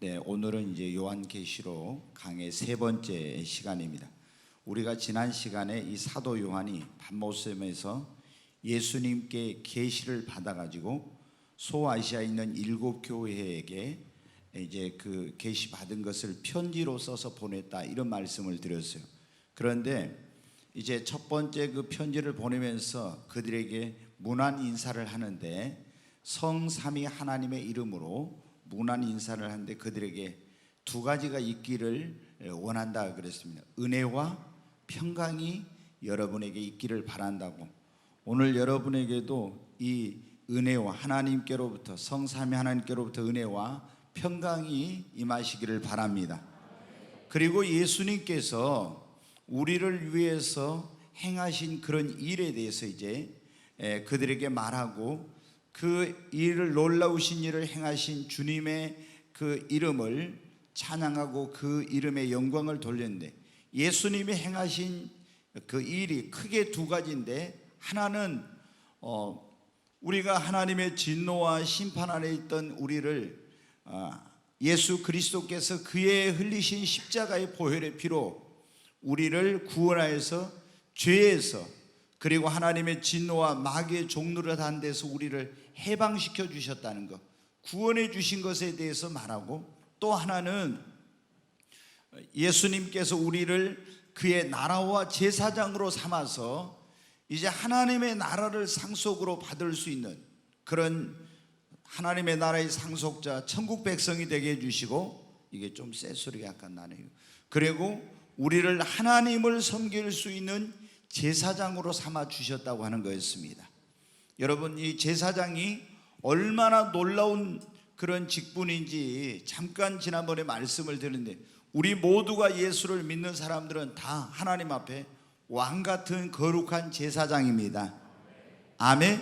네, 오늘은 이제 요한계시록 강의 세 번째 시간입니다. 우리가 지난 시간에 이 사도 요한이 patmos에서 예수님께 계시를 받아가지고 소아시아에 있는 7교회에게 이제 그 계시 받은 것을 편지로 써서 보냈다, 이런 말씀을 드렸어요. 그런데 이제 첫 번째 그 편지를 보내면서 그들에게 문안 인사를 하는데, 성삼위 하나님의 이름으로 문안 인사를 하는데 그들에게 두 가지가 있기를 원한다 그랬습니다. 은혜와 평강이 여러분에게 있기를 바란다고. 오늘 여러분에게도 이 은혜와 하나님께로부터, 성삼위 하나님께로부터 은혜와 평강이 임하시기를 바랍니다. 그리고 예수님께서 우리를 위해서 행하신 그런 일에 대해서 이제 그들에게 말하고, 그 일을, 놀라우신 일을 행하신 주님의 그 이름을 찬양하고 그 이름의 영광을 돌렸는데, 예수님이 행하신 그 일이 크게 두 가지인데, 하나는 우리가 하나님의 진노와 심판 아래 있던 우리를 예수 그리스도께서 그의 흘리신 십자가의 보혈의 피로 우리를 구원하여서 죄에서, 그리고 하나님의 진노와 마귀의 종노릇 한 데서 우리를 해방시켜 주셨다는 것, 구원해 주신 것에 대해서 말하고, 또 하나는 예수님께서 우리를 그의 나라와 제사장으로 삼아서 이제 하나님의 나라를 상속으로 받을 수 있는 그런 하나님의 나라의 상속자, 천국 백성이 되게 해주시고, 이게 좀 새 소리가 약간 나네요. 그리고 우리를 하나님을 섬길 수 있는 제사장으로 삼아 주셨다고 하는 거였습니다. 여러분, 이 제사장이 얼마나 놀라운 그런 직분인지 잠깐 지난번에 말씀을 드렸는데, 우리 모두가 예수를 믿는 사람들은 다 하나님 앞에 왕 같은 거룩한 제사장입니다. 아멘.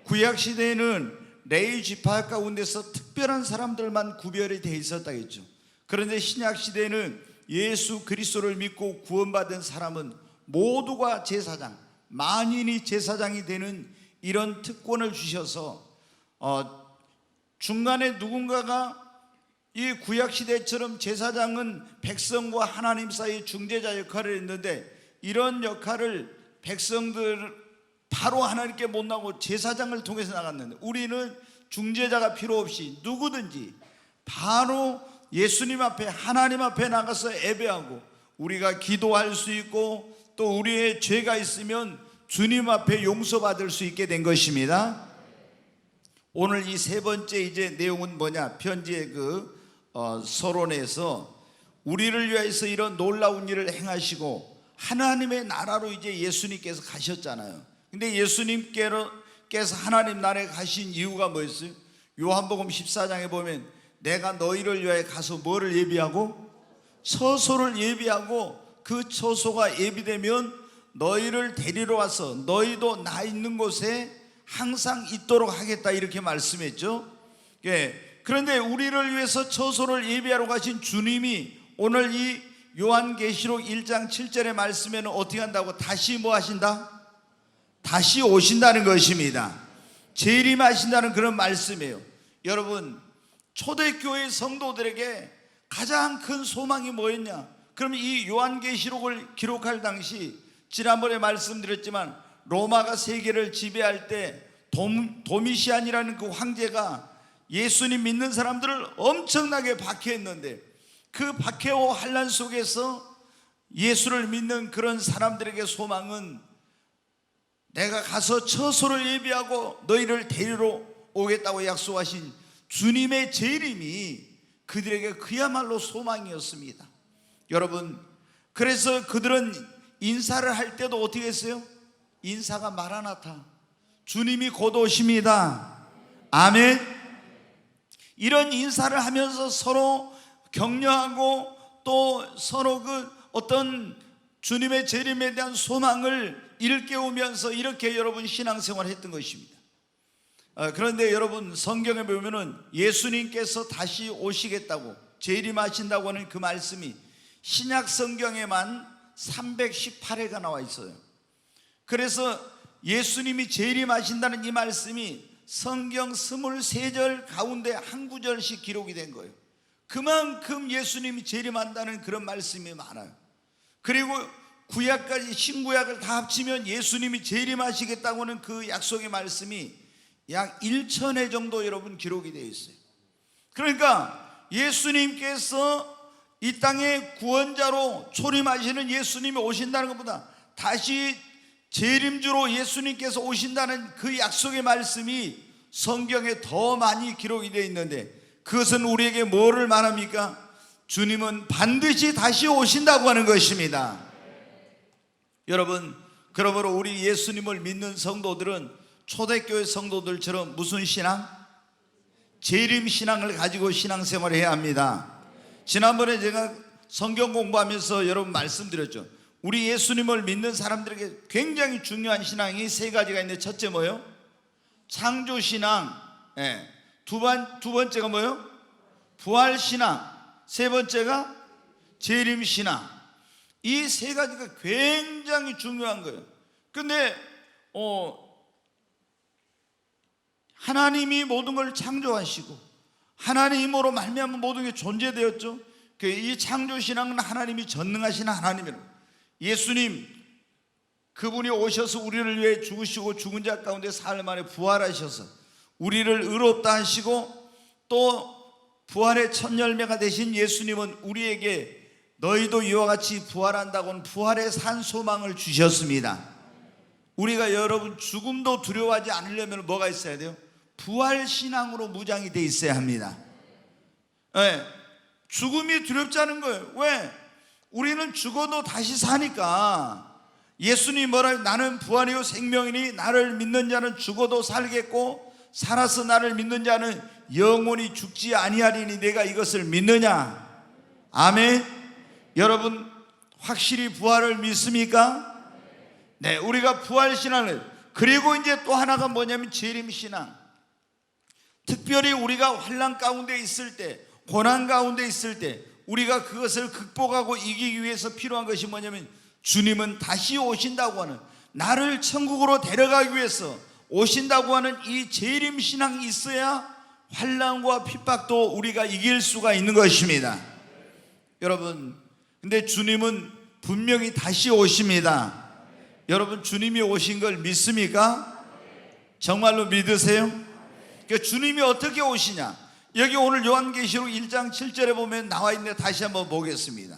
구약 시대에는 레위 지파 가운데서 특별한 사람들만 구별이 돼 있었다겠죠. 그런데 신약 시대에는 예수 그리스도를 믿고 구원받은 사람은 모두가 제사장, 만인이 제사장이 되는 이런 특권을 주셔서 중간에 누군가가, 이 구약시대처럼 제사장은 백성과 하나님 사이의 중재자 역할을 했는데, 이런 역할을 백성들 바로 하나님께 못 나가고 제사장을 통해서 나갔는데, 우리는 중재자가 필요 없이 누구든지 바로 예수님 앞에, 하나님 앞에 나가서 예배하고, 우리가 기도할 수 있고, 또 우리의 죄가 있으면 주님 앞에 용서받을 수 있게 된 것입니다. 오늘 이 세 번째 이제 내용은 뭐냐, 편지의 그 서론에서 우리를 위해서 이런 놀라운 일을 행하시고 하나님의 나라로 이제 예수님께서 가셨잖아요. 근데 예수님께서 하나님 나라에 가신 이유가 뭐였어요? 요한복음 14장에 보면 내가 너희를 위하여 가서 뭐를 예비하고? 처소를 예비하고, 그 처소가 예비되면 너희를 데리러 와서 너희도 나 있는 곳에 항상 있도록 하겠다, 이렇게 말씀했죠. 그런데 우리를 위해서 처소를 예비하러 가신 주님이 오늘 이 요한계시록 1장 7절의 말씀에는 어떻게 한다고? 다시 뭐 하신다? 다시 오신다는 것입니다. 재림하신다는 그런 말씀이에요. 여러분, 초대교회 성도들에게 가장 큰 소망이 뭐였냐? 그럼 이 요한계시록을 기록할 당시, 지난번에 말씀드렸지만 로마가 세계를 지배할 때 도미시안이라는 그 황제가 예수님 믿는 사람들을 엄청나게 박해했는데, 그 박해와 환난 속에서 예수를 믿는 그런 사람들에게 소망은 내가 가서 처소를 예비하고 너희를 데리러 오겠다고 약속하신 주님의 재림이 그들에게 그야말로 소망이었습니다. 여러분, 그래서 그들은 인사를 할 때도 어떻게 했어요? 인사가 마라나타, 주님이 곧 오십니다. 아멘. 이런 인사를 하면서 서로 격려하고, 또 서로 그 어떤 주님의 재림에 대한 소망을 일깨우면서 이렇게 여러분 신앙생활을 했던 것입니다. 그런데 여러분, 성경에 보면은 예수님께서 다시 오시겠다고, 재림하신다고 하는 그 말씀이 신약 성경에만 318회가 나와 있어요. 그래서 예수님이 재림하신다는 이 말씀이 성경 23절 가운데 한 구절씩 기록이 된 거예요. 그만큼 예수님이 재림한다는 그런 말씀이 많아요. 그리고 구약까지 신구약을 다 합치면 예수님이 재림하시겠다고는 그 약속의 말씀이 약 1,000회 정도 여러분 기록이 되어 있어요. 그러니까 예수님께서 이 땅에 구원자로 초림하시는 예수님이 오신다는 것보다 다시 재림주로 예수님께서 오신다는 그 약속의 말씀이 성경에 더 많이 기록이 되어 있는데, 그것은 우리에게 뭐를 말합니까? 주님은 반드시 다시 오신다고 하는 것입니다. 여러분, 그러므로 우리 예수님을 믿는 성도들은 초대교회 성도들처럼 무슨 신앙? 재림 신앙을 가지고 신앙생활을 해야 합니다. 지난번에 제가 성경 공부하면서 여러분 말씀드렸죠. 우리 예수님을 믿는 사람들에게 굉장히 중요한 신앙이 세 가지가 있는데, 첫째 뭐예요? 창조신앙. 두 번째가 뭐예요? 부활신앙. 세 번째가 재림신앙. 이 세 가지가 굉장히 중요한 거예요. 근데 하나님이 모든 걸 창조하시고 하나님으로 말미암아 모든 게 존재되었죠. 이 창조신앙은 하나님이 전능하신 하나님이라고. 예수님 그분이 오셔서 우리를 위해 죽으시고 죽은 자 가운데 사흘 만에 부활하셔서 우리를 의롭다 하시고, 또 부활의 첫 열매가 되신 예수님은 우리에게 너희도 이와 같이 부활한다고는 부활의 산 소망을 주셨습니다. 우리가 여러분 죽음도 두려워하지 않으려면 뭐가 있어야 돼요? 부활신앙으로 무장이 돼 있어야 합니다. 죽음이 두렵지 않은 거예요. 왜? 우리는 죽어도 다시 사니까. 예수님이 뭐라, 나는 부활이요 생명이니 나를 믿는 자는 죽어도 살겠고 살아서 나를 믿는 자는 영원히 죽지 아니하리니 내가 이것을 믿느냐? 아멘. 여러분 확실히 부활을 믿습니까? 네, 우리가 부활신앙을. 그리고 이제 또 하나가 뭐냐면 재림신앙. 특별히 우리가 환난 가운데 있을 때, 고난 가운데 있을 때 우리가 그것을 극복하고 이기기 위해서 필요한 것이 뭐냐면, 주님은 다시 오신다고 하는, 나를 천국으로 데려가기 위해서 오신다고 하는 이 재림신앙이 있어야 환난과 핍박도 우리가 이길 수가 있는 것입니다. 여러분, 근데 주님은 분명히 다시 오십니다. 여러분 주님이 오신 걸 믿습니까? 정말로 믿으세요? 그러니까 주님이 어떻게 오시냐, 여기 오늘 요한계시록 1장 7절에 보면 나와 있는데 다시 한번 보겠습니다.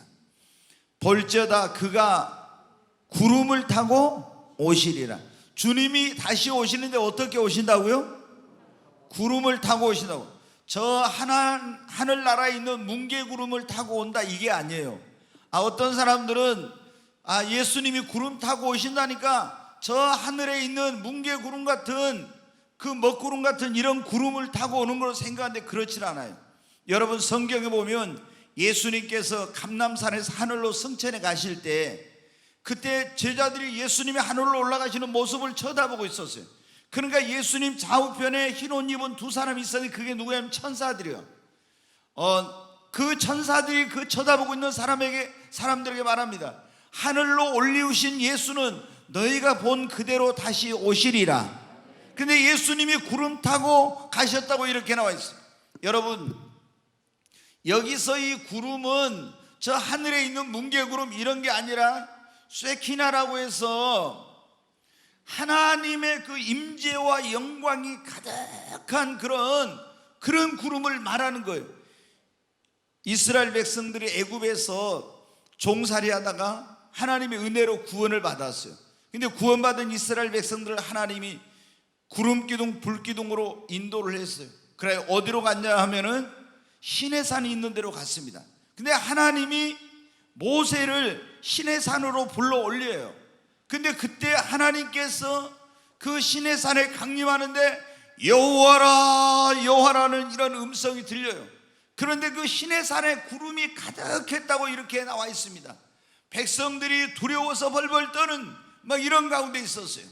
볼지어다 그가 구름을 타고 오시리라. 주님이 다시 오시는데 어떻게 오신다고요? 구름을 타고 오신다고. 저 하늘나라에 있는 뭉게구름을 타고 온다 이게 아니에요. 어떤 사람들은 예수님이 구름 타고 오신다니까 저 하늘에 있는 뭉게구름 같은, 그 먹구름 같은 이런 구름을 타고 오는 걸로 생각하는데 그렇지 않아요. 여러분 성경에 보면 예수님께서 감람산에서 하늘로 승천해 가실 때, 그때 제자들이 예수님이 하늘로 올라가시는 모습을 쳐다보고 있었어요. 그러니까 예수님 좌우편에 흰 옷 입은 두 사람이 있었는데 그게 누구냐면 천사들이요. 그 천사들이 그 쳐다보고 있는 사람들에게 말합니다. 하늘로 올리우신 예수는 너희가 본 그대로 다시 오시리라. 근데 예수님이 구름 타고 가셨다고 이렇게 나와 있어요. 여러분 여기서 이 구름은 저 하늘에 있는 뭉게구름 이런 게 아니라 쇠키나라고 해서 하나님의 그 임재와 영광이 가득한 그런 구름을 말하는 거예요. 이스라엘 백성들이 애굽에서 종살이 하다가 하나님의 은혜로 구원을 받았어요. 근데 구원받은 이스라엘 백성들을 하나님이 구름기둥 불기둥으로 인도를 했어요. 그래 어디로 갔냐 하면은 시내산이 있는 데로 갔습니다. 근데 하나님이 모세를 시내산으로 불러 올려요. 근데 그때 하나님께서 그 시내산에 강림하는데 여호와라 여호와라는 이런 음성이 들려요. 그런데 그 시내산에 구름이 가득했다고 이렇게 나와 있습니다. 백성들이 두려워서 벌벌 떠는 이런 가운데 있었어요.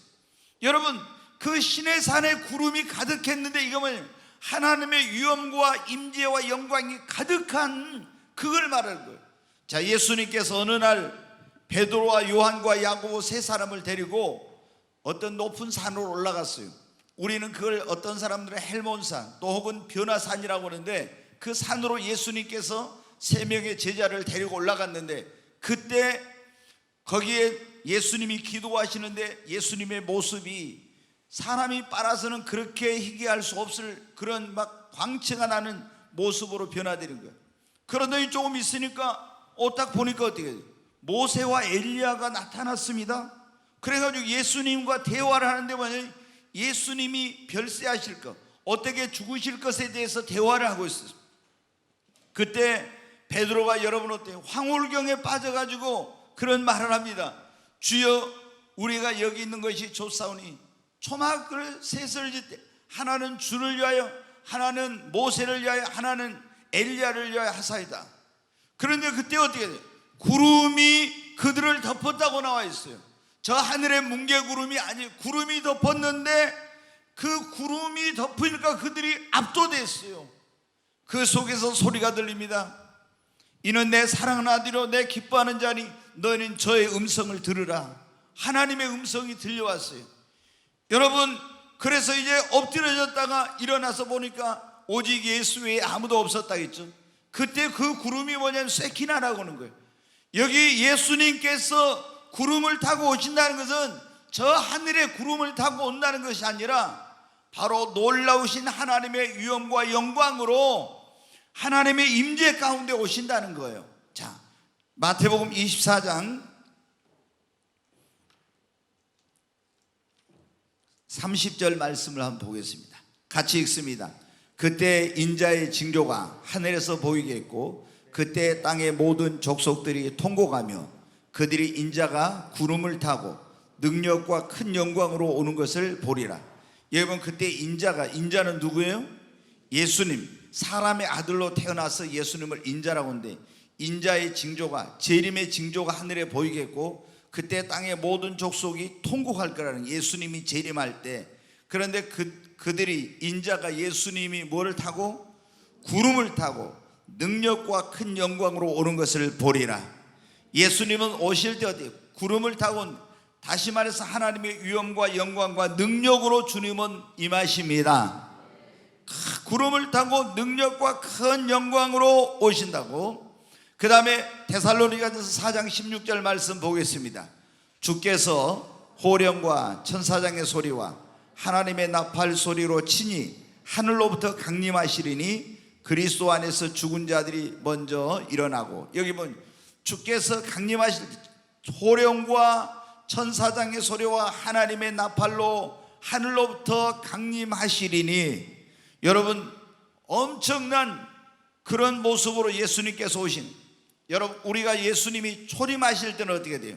여러분 그 시내산에 구름이 가득했는데 이거 뭐냐면 하나님의 위엄과 임재와 영광이 가득한 그걸 말하는 거예요. 자, 예수님께서 어느 날 베드로와 요한과 야고보 세 사람을 데리고 어떤 높은 산으로 올라갔어요. 우리는 그걸 어떤 사람들은 헬몬산 또 혹은 변화산이라고 하는데, 그 산으로 예수님께서 3명의 제자를 데리고 올라갔는데, 그때 거기에 예수님이 기도하시는데 예수님의 모습이 사람이 빨아서는 그렇게 희귀할 수 없을 그런 막 광채가 나는 모습으로 변화되는 거예요. 그러더니 조금 있으니까 딱 보니까 어떻게 돼요? 모세와 엘리야가 나타났습니다. 그래가지고 예수님과 대화를 하는데 뭐냐면 예수님이 별세하실 것, 어떻게 죽으실 것에 대해서 대화를 하고 있었어요. 그때 베드로가 여러분 어때요? 황홀경에 빠져가지고 그런 말을 합니다. 주여, 우리가 여기 있는 것이 좋사오니 초막을 셋을 짓되 하나는 주를 위하여, 하나는 모세를 위하여, 하나는 엘리야를 위하여 하사이다. 그런데 그때 어떻게 돼요? 구름이 그들을 덮었다고 나와 있어요. 저 하늘의 뭉게구름이 아니, 구름이 덮었는데 그 구름이 덮으니까 그들이 압도됐어요. 그 속에서 소리가 들립니다. 이는 내 사랑하는 아들이요 내 기뻐하는 자니 너희는 저의 음성을 들으라. 하나님의 음성이 들려왔어요. 여러분, 그래서 이제 엎드려졌다가 일어나서 보니까 오직 예수 외에 아무도 없었다겠죠. 그때 그 구름이 뭐냐면 세키나라고 하는 거예요. 여기 예수님께서 구름을 타고 오신다는 것은 저 하늘의 구름을 타고 온다는 것이 아니라 바로 놀라우신 하나님의 위엄과 영광으로 하나님의 임재 가운데 오신다는 거예요. 자, 마태복음 24장 30절 말씀을 한번 보겠습니다. 같이 읽습니다. 그때 인자의 징조가 하늘에서 보이겠고 그때 땅의 모든 족속들이 통곡하며 그들이 인자가 구름을 타고 능력과 큰 영광으로 오는 것을 보리라. 여러분, 그때 인자는 누구예요? 예수님, 사람의 아들로 태어나서 예수님을 인자라고 하는데, 인자의 징조가, 재림의 징조가 하늘에 보이겠고 그때 땅의 모든 족속이 통곡할 거라는, 예수님이 재림할 때. 그런데 그들이, 인자가 예수님이 뭐를 타고? 구름을 타고 능력과 큰 영광으로 오는 것을 보리라. 예수님은 오실 때 어디 구름을 타고, 다시 말해서 하나님의 위엄과 영광과 능력으로 주님은 임하십니다. 구름을 타고 능력과 큰 영광으로 오신다고. 그 다음에 데살로니가전서 4장 16절 말씀 보겠습니다. 주께서 호령과 천사장의 소리와 하나님의 나팔 소리로 친히 하늘로부터 강림하시리니 그리스도 안에서 죽은 자들이 먼저 일어나고. 여기 보면 주께서 강림하실, 호령과 천사장의 소리와 하나님의 나팔로 하늘로부터 강림하시리니. 여러분, 엄청난 그런 모습으로 예수님께서 오신, 여러분, 우리가 예수님이 초림하실 때는 어떻게 돼요?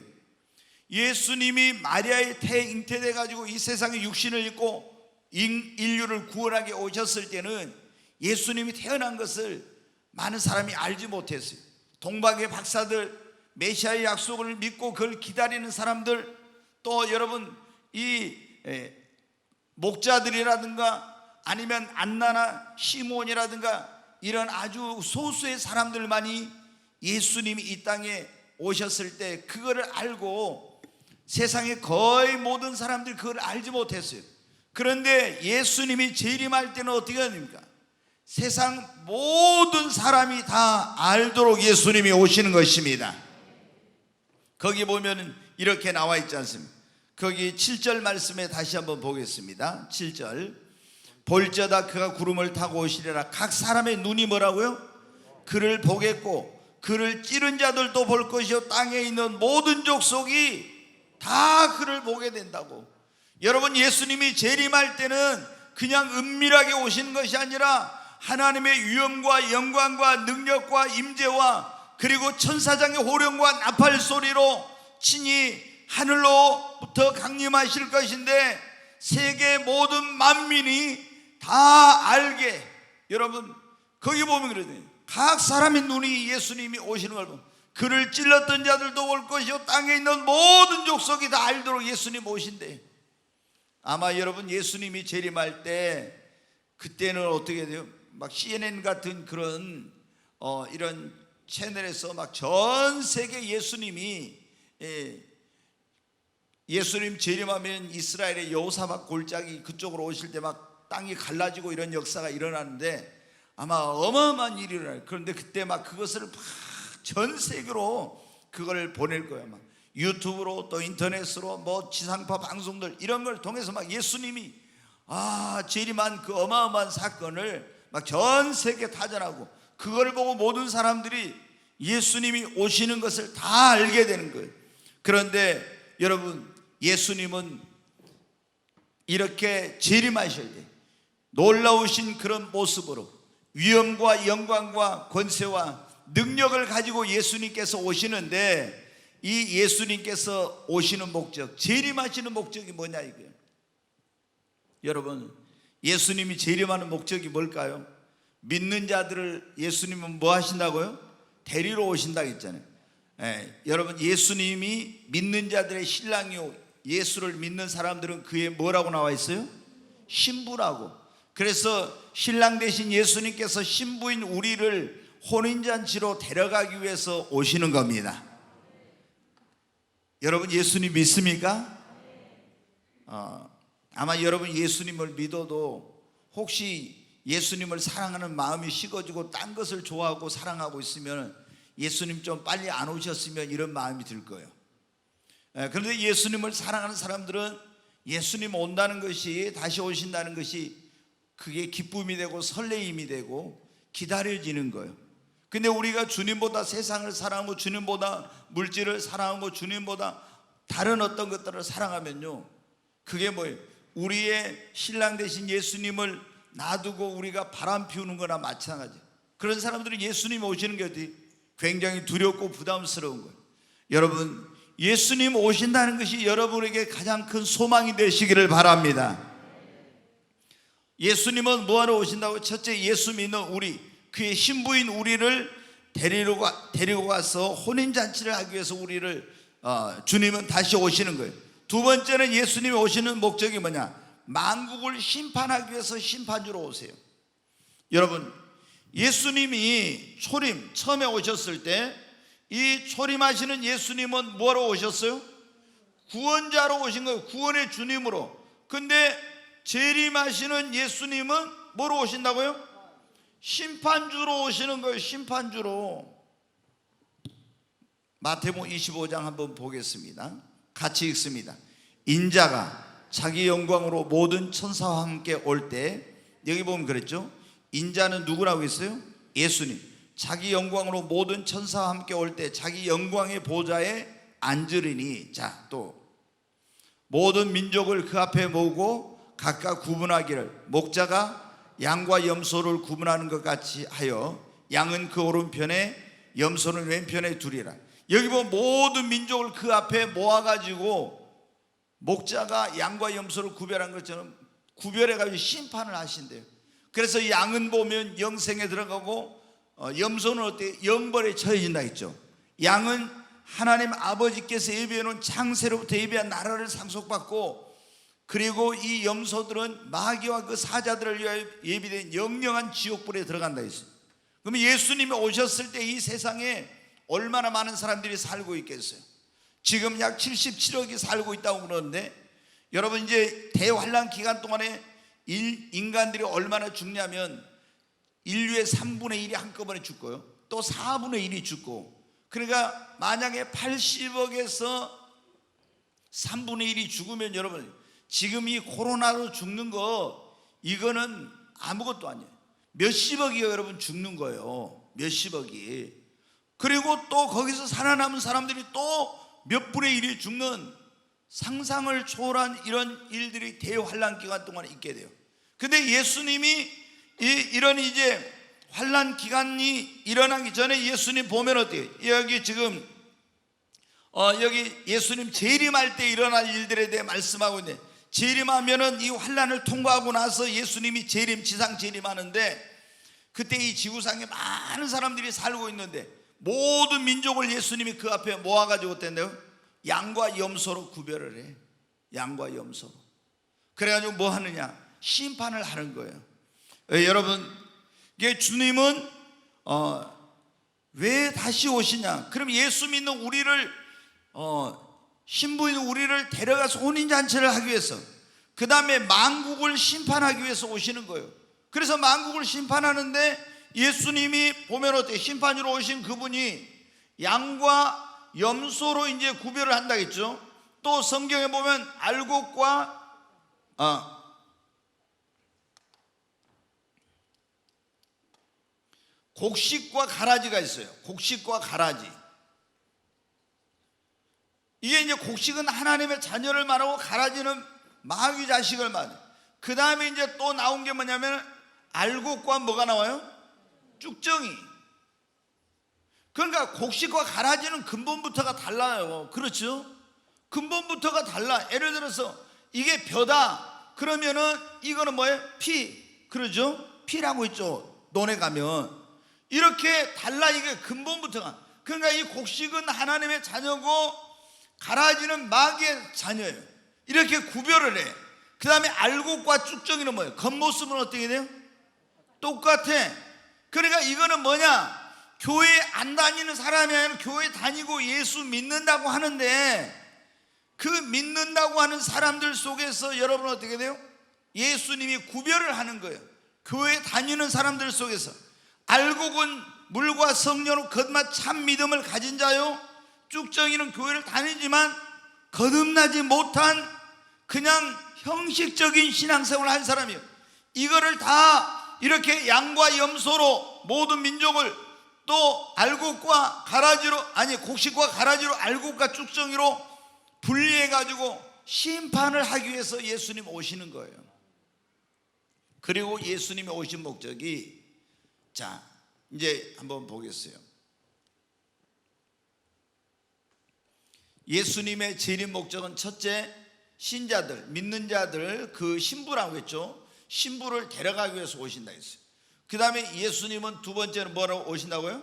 예수님이 마리아의 태에 잉태돼 가지고 이 세상에 육신을 입고 인류를 구원하게 오셨을 때는 예수님이 태어난 것을 많은 사람이 알지 못했어요. 동방의 박사들, 메시아의 약속을 믿고 그걸 기다리는 사람들, 또 여러분 이 목자들이라든가 아니면 안나나 시몬이라든가 이런 아주 소수의 사람들만이 예수님이 이 땅에 오셨을 때 그거를 알고, 세상의 거의 모든 사람들이 그걸 알지 못했어요. 그런데 예수님이 재림할 때는 어떻게 됩니까? 세상 모든 사람이 다 알도록 예수님이 오시는 것입니다. 거기 보면 이렇게 나와 있지 않습니까? 거기 7절 말씀에 다시 한번 보겠습니다. 7절. 볼지어다 그가 구름을 타고 오시리라. 각 사람의 눈이 뭐라고요? 그를 보겠고 그를 찌른 자들도 볼 것이요 땅에 있는 모든 족속이 다 그를 보게 된다고. 여러분, 예수님이 재림할 때는 그냥 은밀하게 오시는 것이 아니라 하나님의 위엄과 영광과 능력과 임재와 그리고 천사장의 호령과 나팔 소리로 친히 하늘로부터 강림하실 것인데 세계 모든 만민이 다 알게. 여러분, 거기 보면 그러거든요. 각 사람의 눈이 예수님이 오시는 걸 보면 그를 찔렀던 자들도 올 것이요 땅에 있는 모든 족속이 다 알도록 예수님 오신대. 아마 여러분, 예수님이 재림할 때 그때는 어떻게 돼요? 막 CNN 같은 그런 이런 채널에서 막 전 세계 예수님이 예수님 재림하면 이스라엘의 여호사밧 골짜기 그쪽으로 오실 때 막 땅이 갈라지고 이런 역사가 일어나는데, 아마 어마어마한 일이 일어나요. 그런데 그때 막 그것을 막 전 세계로 그걸 보낼 거예요. 막 유튜브로 또 인터넷으로 뭐 지상파 방송들 이런 걸 통해서 막 예수님이 재림한 그 어마어마한 사건을 막 전 세계 타전하고, 그걸 보고 모든 사람들이 예수님이 오시는 것을 다 알게 되는 거예요. 그런데 여러분, 예수님은 이렇게 재림하셔야 돼요. 놀라우신 그런 모습으로 위엄과 영광과 권세와 능력을 가지고 예수님께서 오시는데, 이 예수님께서 오시는 목적, 재림하시는 목적이 뭐냐 이거예요. 여러분, 예수님이 재림하는 목적이 뭘까요? 믿는 자들을 예수님은 뭐 하신다고요? 데리러 오신다고 했잖아요. 여러분, 예수님이 믿는 자들의 신랑이요, 예수를 믿는 사람들은 그의 뭐라고 나와 있어요? 신부라고. 그래서 신랑 되신 예수님께서 신부인 우리를 혼인잔치로 데려가기 위해서 오시는 겁니다. 여러분, 예수님 믿습니까? 아마 여러분 예수님을 믿어도 혹시 예수님을 사랑하는 마음이 식어지고 딴 것을 좋아하고 사랑하고 있으면 예수님 좀 빨리 안 오셨으면 이런 마음이 들 거예요. 그런데 예수님을 사랑하는 사람들은 예수님 온다는 것이, 다시 오신다는 것이 그게 기쁨이 되고 설레임이 되고 기다려지는 거예요. 근데 우리가 주님보다 세상을 사랑하고 주님보다 물질을 사랑하고 주님보다 다른 어떤 것들을 사랑하면요, 그게 뭐예요? 우리의 신랑 되신 예수님을 놔두고 우리가 바람 피우는 거나 마찬가지예요. 그런 사람들은 예수님 오시는 게 어디 굉장히 두렵고 부담스러운 거예요. 여러분, 예수님 오신다는 것이 여러분에게 가장 큰 소망이 되시기를 바랍니다. 예수님은 뭐하러 오신다고? 첫째, 예수 믿는 우리, 그의 신부인 우리를 데리고 가서 혼인잔치를 하기 위해서 우리를 주님은 다시 오시는 거예요. 두 번째는 예수님이 오시는 목적이 뭐냐? 만국을 심판하기 위해서 심판주로 오세요. 여러분, 예수님이 처음에 오셨을 때 이 초림하시는 예수님은 뭐하러 오셨어요? 구원자로 오신 거예요. 구원의 주님으로. 근데 재림하시는 예수님은 뭐로 오신다고요? 심판주로 오시는 거예요. 심판주로. 마태복음 25장 한번 보겠습니다. 같이 읽습니다. 인자가 자기 영광으로 모든 천사와 함께 올 때, 여기 보면 그랬죠? 인자는 누구라고 했어요? 예수님. 자기 영광으로 모든 천사와 함께 올 때 자기 영광의 보좌에 앉으리니, 자, 또 모든 민족을 그 앞에 모으고 각각 구분하기를, 목자가 양과 염소를 구분하는 것 같이 하여 양은 그 오른편에 염소는 왼편에 두리라. 여기 보면 모든 민족을 그 앞에 모아가지고 목자가 양과 염소를 구별한 것처럼 구별해가지고 심판을 하신대요. 그래서 양은 보면 영생에 들어가고 염소는 어때요? 영벌에 처해진다 했죠. 양은 하나님 아버지께서 예비해 놓은 창세로부터 예비한 나라를 상속받고, 그리고 이 염소들은 마귀와 그 사자들을 위하여 예비된 영영한 지옥불에 들어간다 했어요. 그러면 예수님이 오셨을 때 이 세상에 얼마나 많은 사람들이 살고 있겠어요? 지금 약 77억이 살고 있다고 그러는데, 여러분, 이제 대환란 기간 동안에 인간들이 얼마나 죽냐면 인류의 3분의 1이 한꺼번에 죽고요, 또 4분의 1이 죽고, 그러니까 만약에 80억에서 3분의 1이 죽으면, 여러분, 지금 이 코로나로 죽는 거 이거는 아무것도 아니에요. 몇십억이요, 여러분, 죽는 거예요. 몇십억이. 그리고 또 거기서 살아남은 사람들이 또 몇 분의 1이 죽는 상상을 초월한 이런 일들이 대환란 기간 동안에 있게 돼요. 근데 예수님이 이런 이제 환란 기간이 일어나기 전에 예수님 보면 어때요? 여기 지금 여기 예수님 재림할 때 일어날 일들에 대해 말씀하고 있는데, 재림하면은 이 환란을 통과하고 나서 예수님이 지상 재림하는데, 그때 이 지구상에 많은 사람들이 살고 있는데 모든 민족을 예수님이 그 앞에 모아가지고 어땠나요? 양과 염소로 구별을 해. 양과 염소. 그래가지고 뭐 하느냐? 심판을 하는 거예요. 여러분, 이게 주님은 왜 다시 오시냐? 그럼 예수 믿는 우리를 신부인 우리를 데려가서 혼인잔치를 하기 위해서, 그 다음에 만국을 심판하기 위해서 오시는 거예요. 그래서 만국을 심판하는데 예수님이 보면 어때요? 심판으로 오신 그분이 양과 염소로 이제 구별을 한다겠죠. 또 성경에 보면 알곡과 곡식과 가라지가 있어요. 곡식과 가라지. 이게 이제 곡식은 하나님의 자녀를 말하고 가라지는 마귀 자식을 말해요. 그 다음에 이제 또 나온 게 뭐냐면 알곡과 뭐가 나와요? 쭉정이. 그러니까 곡식과 가라지는 근본부터가 달라요. 그렇죠? 근본부터가 달라. 예를 들어서 이게 벼다 그러면은 이거는 뭐예요? 피. 그러죠? 피라고 있죠. 논에 가면 이렇게 달라. 이게 근본부터가. 그러니까 이 곡식은 하나님의 자녀고 가라지는 마귀의 자녀예요. 이렇게 구별을 해. 그 다음에 알곡과 쭉정이는 뭐예요? 겉모습은 어떻게 돼요? 똑같아. 그러니까 이거는 뭐냐? 교회 안 다니는 사람이 아니라 교회 다니고 예수 믿는다고 하는데 그 믿는다고 하는 사람들 속에서 여러분 어떻게 돼요? 예수님이 구별을 하는 거예요. 교회 다니는 사람들 속에서 알곡은 물과 성령으로 겉맛 참 믿음을 가진 자요, 쭉정이는 교회를 다니지만 거듭나지 못한 그냥 형식적인 신앙생활을 한 사람이에요. 이거를 다 이렇게 양과 염소로 모든 민족을 또 알곡과 가라지로, 아니 곡식과 가라지로, 알곡과 쭉정이로 분리해 가지고 심판을 하기 위해서 예수님 오시는 거예요. 그리고 예수님이 오신 목적이, 자 이제 한번 보겠어요. 예수님의 재림 목적은 첫째, 신자들, 믿는 자들, 그 신부라고 했죠. 신부를 데려가기 위해서 오신다 했어요. 그 다음에 예수님은 두 번째는 뭐라고 오신다고요?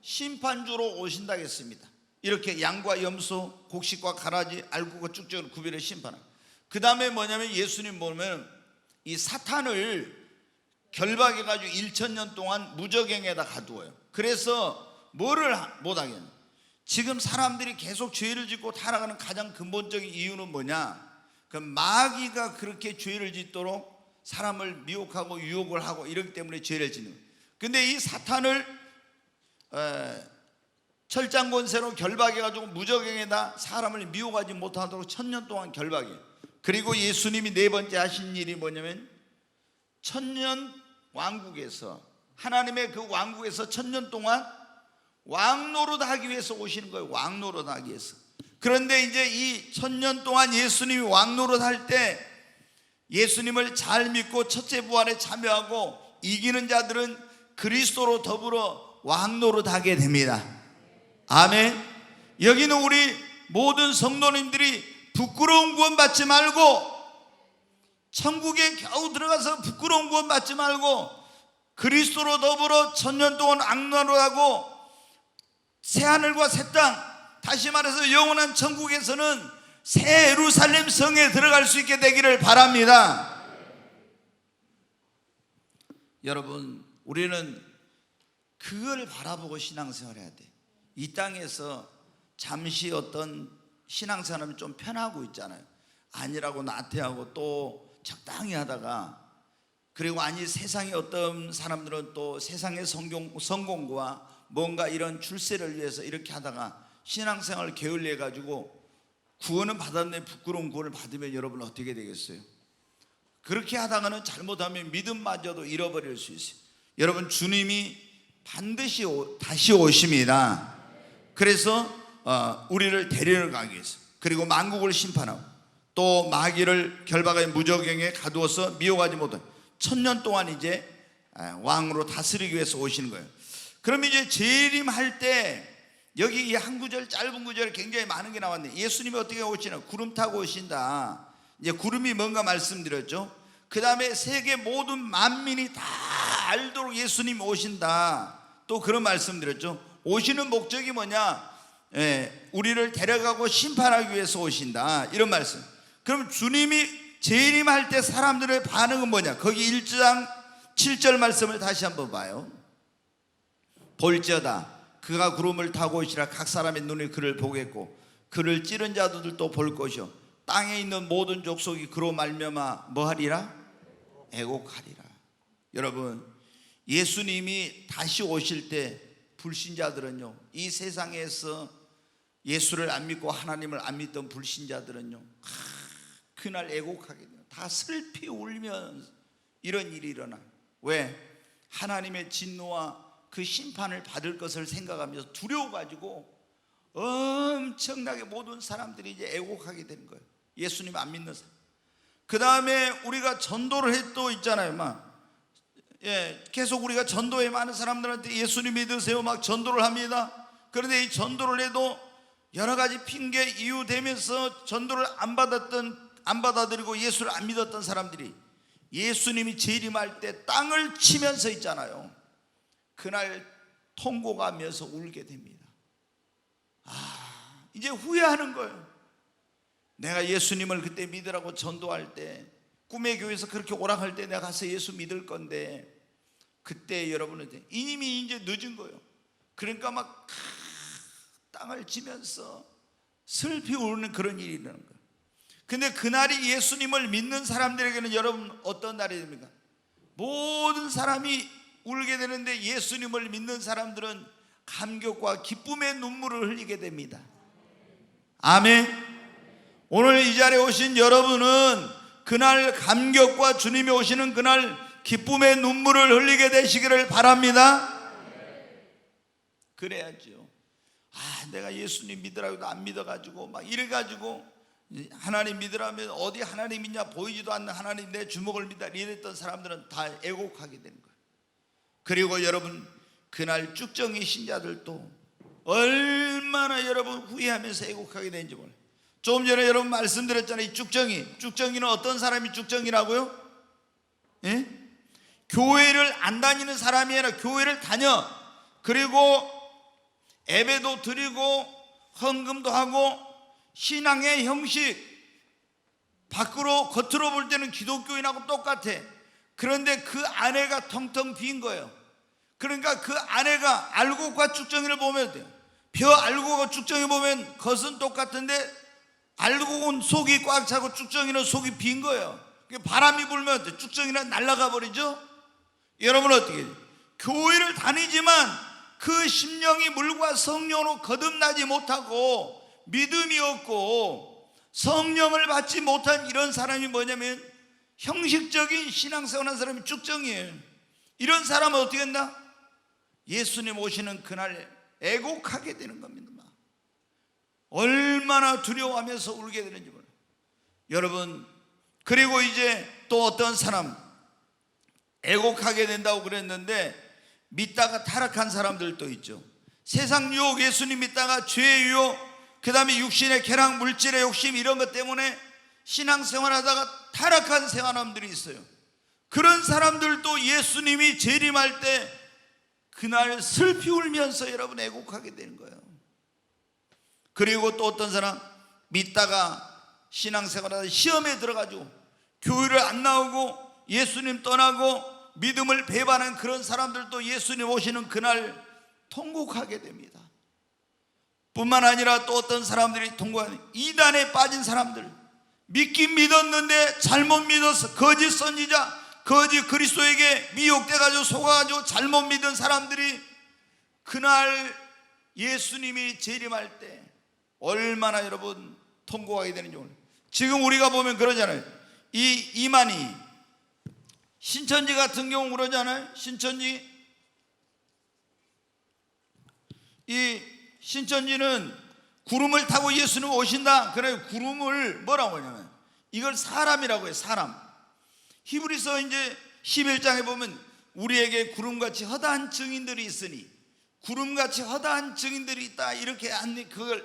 심판주로 오신다 했습니다. 이렇게 양과 염소, 곡식과 가라지, 알곡과 쭉정을 구별해 심판하고, 그 다음에 뭐냐면 예수님 보면 이 사탄을 결박해 가지고 1000년 동안 무저갱에다 가두어요. 그래서 뭐를 못하겠냐, 지금 사람들이 계속 죄를 짓고 타락하는 가장 근본적인 이유는 뭐냐, 그 마귀가 그렇게 죄를 짓도록 사람을 미혹하고 유혹을 하고 이렇기 때문에 죄를 짓는 거예요. 근데 이 사탄을 철장 권세로 결박해 가지고 무저갱에다 사람을 미혹하지 못하도록 1000년 동안 결박해요. 그리고 예수님이 네 번째 하신 일이 뭐냐면 천년 왕국에서, 하나님의 그 왕국에서 1000년 동안 왕노릇 하기 위해서 오시는 거예요. 왕노릇 하기 위해서. 그런데 이제 이 1000년 동안 예수님이 왕노릇 할 때 예수님을 잘 믿고 첫째 부활에 참여하고 이기는 자들은 그리스도로 더불어 왕노릇 하게 됩니다. 아멘. 여기는 우리 모든 성도님들이 부끄러운 구원 받지 말고, 천국에 겨우 들어가서 부끄러운 구원 받지 말고 그리스도로 더불어 1000년 동안 왕노릇하고 새하늘과 새 땅, 다시 말해서 영원한 천국에서는 새 예루살렘 성에 들어갈 수 있게 되기를 바랍니다. 여러분, 우리는 그걸 바라보고 신앙생활을 해야 돼. 이 땅에서 잠시 어떤 신앙생활은 좀 편하고 있잖아요. 아니라고 나태하고 또 적당히 하다가, 그리고 아니 세상의 어떤 사람들은 또 세상의 성공과 뭔가 이런 출세를 위해서 이렇게 하다가 신앙생활을 게을리해 가지고 구원은 받았는데 부끄러운 구원을 받으면 여러분 어떻게 되겠어요? 그렇게 하다가는 잘못하면 믿음마저도 잃어버릴 수 있어요. 여러분, 주님이 반드시 다시 오십니다. 그래서 우리를 데리러 가기 위해서, 그리고 만국을 심판하고 또 마귀를 결박하여 무저갱에 가두어서 미혹하지 못한 1000년 동안 이제 왕으로 다스리기 위해서 오시는 거예요. 그럼 이제 재림할 때 여기 이 한 구절, 짧은 구절에 굉장히 많은 게 나왔네. 예수님이 어떻게 오시나? 구름 타고 오신다. 이제 구름이 뭔가 말씀드렸죠. 그 다음에 세계 모든 만민이 다 알도록 예수님이 오신다. 또 그런 말씀드렸죠. 오시는 목적이 뭐냐? 우리를 데려가고 심판하기 위해서 오신다. 이런 말씀. 그럼 주님이 재림할 때 사람들의 반응은 뭐냐? 거기 1장 7절 말씀을 다시 한번 봐요. 볼지어다 그가 구름을 타고 오시라. 각 사람의 눈이 그를 보겠고 그를 찌른 자들도 볼 것이요 땅에 있는 모든 족속이 그로 말미암아 뭐하리라? 애곡하리라. 여러분, 예수님이 다시 오실 때 불신자들은요, 이 세상에서 예수를 안 믿고 하나님을 안 믿던 불신자들은요, 그날 애곡하게 돼요. 다 슬피 울면서 이런 일이 일어나요. 왜? 하나님의 진노와 그 심판을 받을 것을 생각하면서 두려워가지고 엄청나게 모든 사람들이 이제 애곡하게 되는 거예요. 예수님 안 믿는 사람. 그 다음에 우리가 전도를 해도 있잖아요. 계속 우리가 전도에 많은 사람들한테 예수님 믿으세요 막 전도를 합니다. 그런데 이 전도를 해도 여러 가지 핑계 이유 대면서 전도를 안 받아들이고 예수를 안 믿었던 사람들이 예수님이 재림할 때 땅을 치면서 있잖아요. 그날 통곡하면서 울게 됩니다. 이제 후회하는 거예요. 내가 예수님을 그때 믿으라고 전도할 때, 꿈의 교회에서 그렇게 오락할 때 내가 가서 예수 믿을 건데, 그때 여러분은 이미 이제 늦은 거예요. 그러니까 막 땅을 치면서 슬피 우는 그런 일이 일어나는 거예요. 근데 그날이 예수님을 믿는 사람들에게는 여러분 어떤 날이 됩니까? 모든 사람이 울게 되는데 예수님을 믿는 사람들은 감격과 기쁨의 눈물을 흘리게 됩니다. 아멘. 오늘 이 자리에 오신 여러분은 그날 감격과 주님이 오시는 그날 기쁨의 눈물을 흘리게 되시기를 바랍니다. 그래야죠. 내가 예수님 믿으라고도 안 믿어가지고 막 이래가지고 하나님 믿으라면 어디 하나님 있냐, 보이지도 않는 하나님 내 주먹을 믿다 이랬던 사람들은 다 애곡하게 되는 거예요. 그리고 여러분, 그날 쭉정이 신자들도 얼마나 여러분 후회하면서 애곡하게 되는지 몰라요. 조금 전에 여러분 말씀드렸잖아요. 이 쭉정이는 어떤 사람이 쭉정이라고요? 예? 교회를 안 다니는 사람이 아니라 교회를 다녀. 그리고 예배도 드리고 헌금도 하고 신앙의 형식 겉으로 볼 때는 기독교인하고 똑같아. 그런데 그 안에가 텅텅 빈 거예요. 그러니까 그 안에가 알곡과 쭉정이를 보면 돼요. 벼 알곡과 쭉정이 보면 겉은 똑같은데 알곡은 속이 꽉 차고 쭉정이는 속이 빈 거예요. 바람이 불면 쭉정이는 날아가 버리죠. 여러분은 어떻게 해요? 교회를 다니지만 그 심령이 물과 성령으로 거듭나지 못하고 믿음이 없고 성령을 받지 못한 이런 사람이 뭐냐면 형식적인 신앙생활하는 사람이 쭉정이에요. 이런 사람은 어떻게 했나? 예수님 오시는 그날 애곡하게 되는 겁니다. 얼마나 두려워하면서 울게 되는지 몰라요. 여러분, 그리고 이제 또 어떤 사람 애곡하게 된다고 그랬는데 믿다가 타락한 사람들도 있죠. 세상 유혹, 예수님 믿다가 죄의 유혹, 그 다음에 육신의 쾌락, 물질의 욕심 이런 것 때문에 신앙생활하다가 타락한 사람들이 있어요. 그런 사람들도 예수님이 재림할 때 그날 슬피 울면서 여러분 애곡하게 되는 거예요. 그리고 또 어떤 사람 믿다가 신앙생활하다 시험에 들어가지고 교회를 안 나오고 예수님 떠나고 믿음을 배반한 그런 사람들도 예수님 오시는 그날 통곡하게 됩니다. 뿐만 아니라 또 어떤 사람들이 통곡하는 이단에 빠진 사람들, 믿긴 믿었는데 잘못 믿어서 거짓 선지자, 거짓 그리스도에게 미혹돼가지고 속아가지고 잘못 믿은 사람들이 그날 예수님이 재림할 때 얼마나 여러분 통곡하게 되는지 몰라요. 지금 우리가 보면 그러잖아요. 이 이만희 신천지 같은 경우 그러잖아요. 신천지, 이 신천지는 구름을 타고 예수님 오신다. 그래 구름을 뭐라고 하냐면 이걸 사람이라고 해요. 사람. 히브리서 이제 11장에 보면 우리에게 구름같이 허다한 증인들이 있으니, 구름같이 허다한 증인들이 있다 이렇게 안, 그걸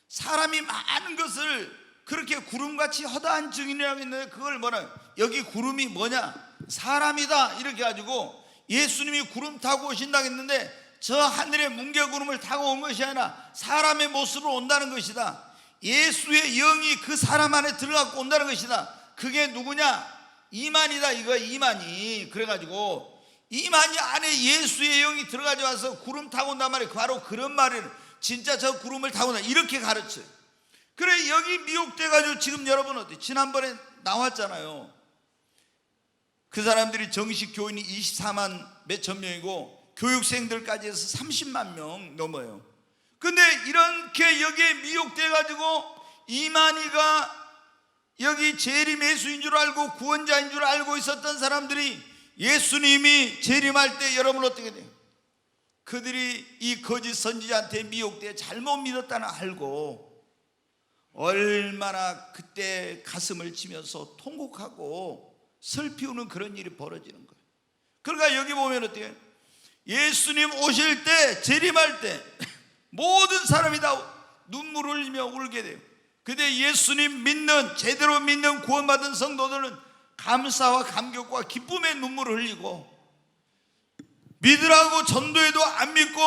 사람이 많은 것을 그렇게 구름같이 허다한 증인이라고 했는데 그걸 뭐라, 여기 구름이 뭐냐, 사람이다 이렇게 가지고 예수님이 구름 타고 오신다고 했는데 저 하늘의 뭉게구름을 타고 온 것이 아니라 사람의 모습으로 온다는 것이다. 예수의 영이 그 사람 안에 들어가고 온다는 것이다. 그게 누구냐? 이만이다. 이거 이만이. 그래가지고 이만이 안에 예수의 영이 들어가지 와서 구름 타고 온단 말이에요. 바로 그런 말을 진짜 저 구름을 타고 온다 이렇게 가르쳐요. 그래 여기 미혹돼가지고 지금 여러분 어때? 지난번에 나왔잖아요. 그 사람들이 정식 교인이 24만 몇천 명이고 교육생들까지 해서 30만 명 넘어요. 근데 이렇게 여기에 미혹돼 가지고 이만희가 여기 재림 예수인 줄 알고 구원자인 줄 알고 있었던 사람들이 예수님이 재림할 때 여러분 어떻게 돼요? 그들이 이 거짓 선지자한테 미혹돼 잘못 믿었다는 알고 얼마나 그때 가슴을 치면서 통곡하고 슬피우는 그런 일이 벌어지는 거예요. 그러니까 여기 보면 어때요? 예수님 오실 때, 재림할 때 모든 사람이 다 눈물을 흘리며 울게 돼요. 근데 예수님 믿는, 제대로 믿는 구원받은 성도들은 감사와 감격과 기쁨의 눈물을 흘리고, 믿으라고 전도해도 안 믿고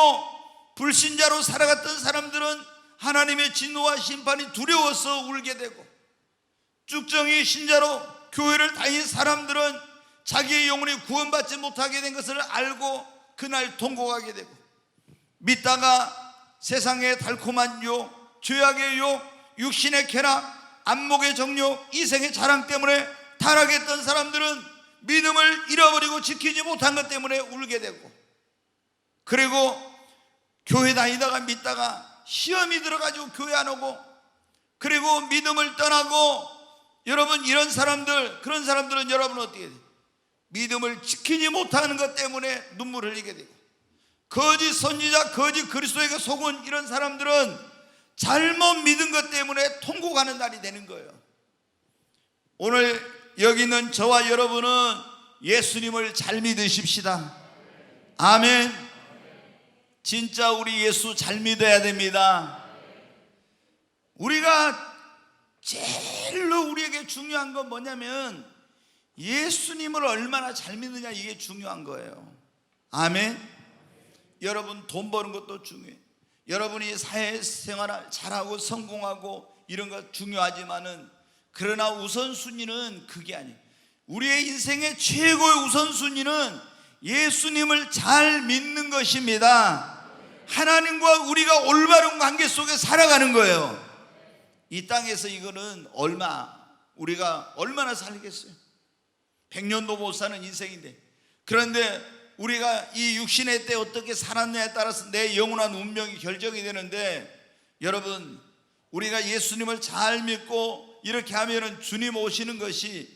불신자로 살아갔던 사람들은 하나님의 진노와 심판이 두려워서 울게 되고, 쭉정이 신자로 교회를 다닌 사람들은 자기의 영혼이 구원받지 못하게 된 것을 알고 그날 통곡하게 되고, 믿다가 세상의 달콤한 유혹, 죄악의 유혹, 육신의 쾌락, 안목의 정욕, 이생의 자랑 때문에 타락했던 사람들은 믿음을 잃어버리고 지키지 못한 것 때문에 울게 되고, 그리고 교회 다니다가 믿다가 시험이 들어가지고 교회 안 오고, 그리고 믿음을 떠나고, 여러분 이런 사람들, 그런 사람들은 여러분 어떻게 돼요? 믿음을 지키지 못하는 것 때문에 눈물을 흘리게 되고, 거짓 선지자, 거짓 그리스도에게 속은 이런 사람들은 잘못 믿은 것 때문에 통곡하는 날이 되는 거예요. 오늘 여기 있는 저와 여러분은 예수님을 잘 믿으십시다. 아멘. 진짜 우리 예수 잘 믿어야 됩니다. 우리가 제일로 우리에게 중요한 건 뭐냐면 예수님을 얼마나 잘 믿느냐, 이게 중요한 거예요. 아멘. 여러분 돈 버는 것도 중요해요. 여러분이 사회생활을 잘하고 성공하고 이런 것 중요하지만은, 그러나 우선순위는 그게 아니에요. 우리의 인생의 최고의 우선순위는 예수님을 잘 믿는 것입니다. 하나님과 우리가 올바른 관계 속에 살아가는 거예요. 이 땅에서 이거는 우리가 얼마나 살겠어요? 100년도 못 사는 인생인데, 그런데 우리가 이 육신의 때 어떻게 살았느냐에 따라서 내 영원한 운명이 결정이 되는데, 여러분 우리가 예수님을 잘 믿고 이렇게 하면은 주님 오시는 것이,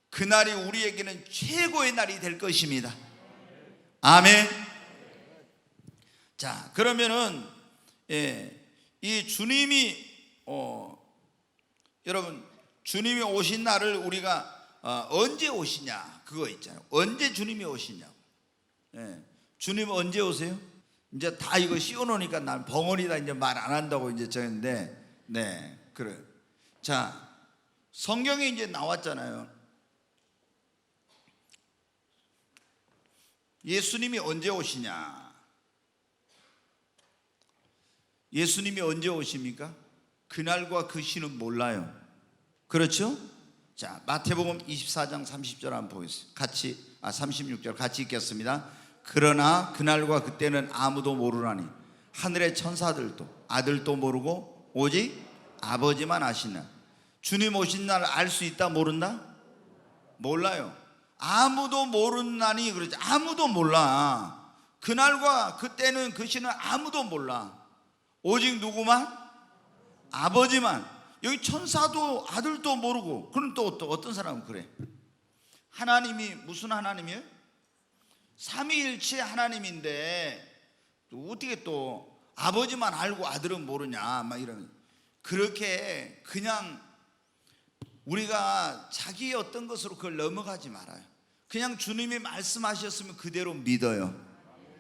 그날이 우리에게는 최고의 날이 될 것입니다. 아멘. 자, 그러면은 이 주님이 여러분 주님이 오신 날을 우리가 언제 오시냐, 그거 있잖아요. 언제 주님이 오시냐. 주님 언제 오세요? 이제 다 이거 씌워놓으니까 난 벙어리다 이제 말 안 한다고 이제 저랬는데, 네, 그래. 자, 성경에 이제 나왔잖아요. 예수님이 언제 오시냐? 예수님이 언제 오십니까? 그날과 그 시는 몰라요. 그렇죠? 자, 마태복음 24장 30절 한번 보겠습니다. 36절 같이 읽겠습니다. 그러나 그날과 그때는 아무도 모르나니 하늘의 천사들도 아들도 모르고 오직 아버지만 아시나. 주님 오신 날 알 수 있다, 모른다? 몰라요. 아무도 모른다니 그러지. 아무도 몰라. 그날과 그때는 그 시는 아무도 몰라. 오직 누구만? 아버지만. 여기 천사도 아들도 모르고. 그럼 또 어떤 사람은 그래? 하나님이 무슨 하나님이에요? 삼위일체 하나님인데 어떻게 또 아버지만 알고 아들은 모르냐, 막 이런. 그렇게 그냥 우리가 자기의 어떤 것으로 그걸 넘어가지 말아요. 그냥 주님이 말씀하셨으면 그대로 믿어요.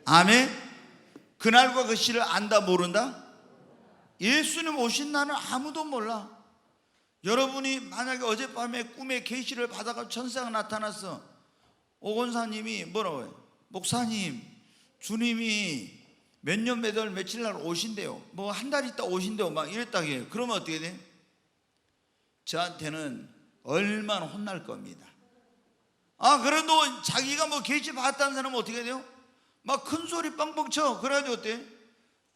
아멘. 그날과 그 시를 안다, 모른다? 예수님 오신 날은 아무도 몰라. 여러분이 만약에 어젯밤에 꿈에 계시를 받아가 천사가 나타났어. 오건사님이 뭐라고 해요? 목사님, 주님이 몇 년 몇 월 며칠 날 오신대요. 뭐 한 달 있다 오신대요. 막 이랬다고 해요. 그러면 어떻게 돼? 저한테는 얼마나 혼날 겁니다. 그래도 자기가 뭐 계시 받았다는 사람은 어떻게 돼요? 막 큰 소리 빵빵 쳐. 그래가지고 어때?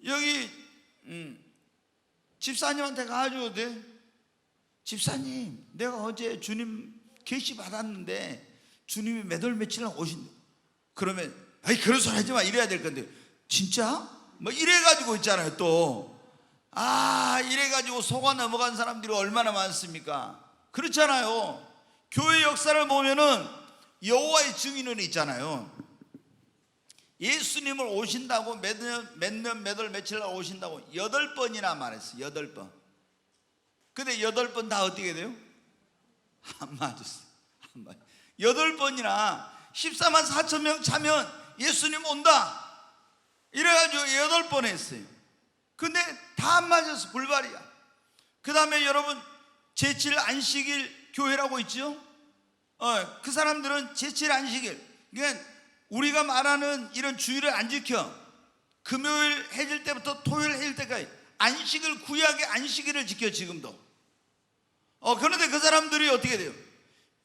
여기 집사님한테 가가지고 어때? 집사님, 내가 어제 주님 계시 받았는데 주님이 몇 월 며칠 날 오신다. 그러면 아이 그런 소리 하지 마 이래야 될 건데 진짜? 뭐 이래가지고 있잖아요. 또 이래가지고 속아 넘어간 사람들이 얼마나 많습니까? 그렇잖아요. 교회 역사를 보면은 여호와의 증인은 있잖아요. 예수님을 오신다고 몇 월 며칠 날 오신다고 8번이나 말했어요. 8번. 근데 8번 다 어떻게 돼요? 안 맞았어요. 안 맞아요. 8번이나 14만 4천 명 차면 예수님 온다 이래가지고 8번 했어요. 근데 다 안 맞았어. 불발이야. 그 다음에 여러분 제7 안식일 교회라고 있죠. 그 사람들은 제7 안식일, 그러니까 우리가 말하는 이런 주일을 안 지켜. 금요일 해질 때부터 토요일 해질 때까지 안식일, 구약의 안식일을 지켜 지금도. 그런데 그 사람들이 어떻게 돼요?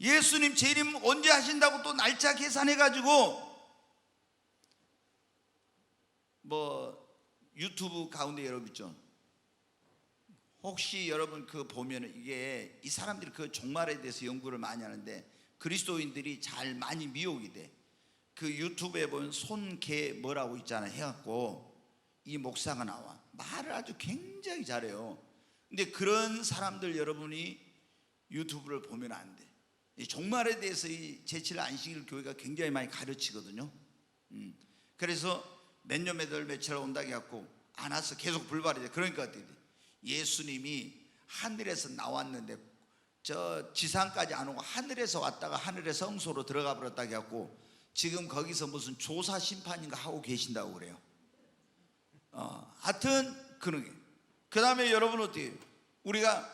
예수님 재림 언제 하신다고 또 날짜 계산해가지고 뭐 유튜브 가운데 여러분 있죠. 혹시 여러분 그 보면은 이게 이 사람들이 그 종말에 대해서 연구를 많이 하는데 그리스도인들이 잘 많이 미혹이 돼. 그 유튜브에 보면 손개 뭐라고 있잖아요. 해갖고 이 목사가 나와. 말을 아주 굉장히 잘해요. 근데 그런 사람들 여러분이 유튜브를 보면 안 돼. 이 종말에 대해서 이 제7 안식일 교회가 굉장히 많이 가르치거든요. 그래서 몇 년 몇 월 며칠 온다고 해갖고 안 왔어. 계속 불발이 돼. 그러니까 어떻게 돼? 예수님이 하늘에서 나왔는데 저 지상까지 안 오고 하늘에서 왔다가 하늘의 성소로 들어가 버렸다고 해갖고 지금 거기서 무슨 조사 심판인가 하고 계신다고 그래요. 하여튼 그런 게. 그 다음에 여러분 어떻게 해요? 우리가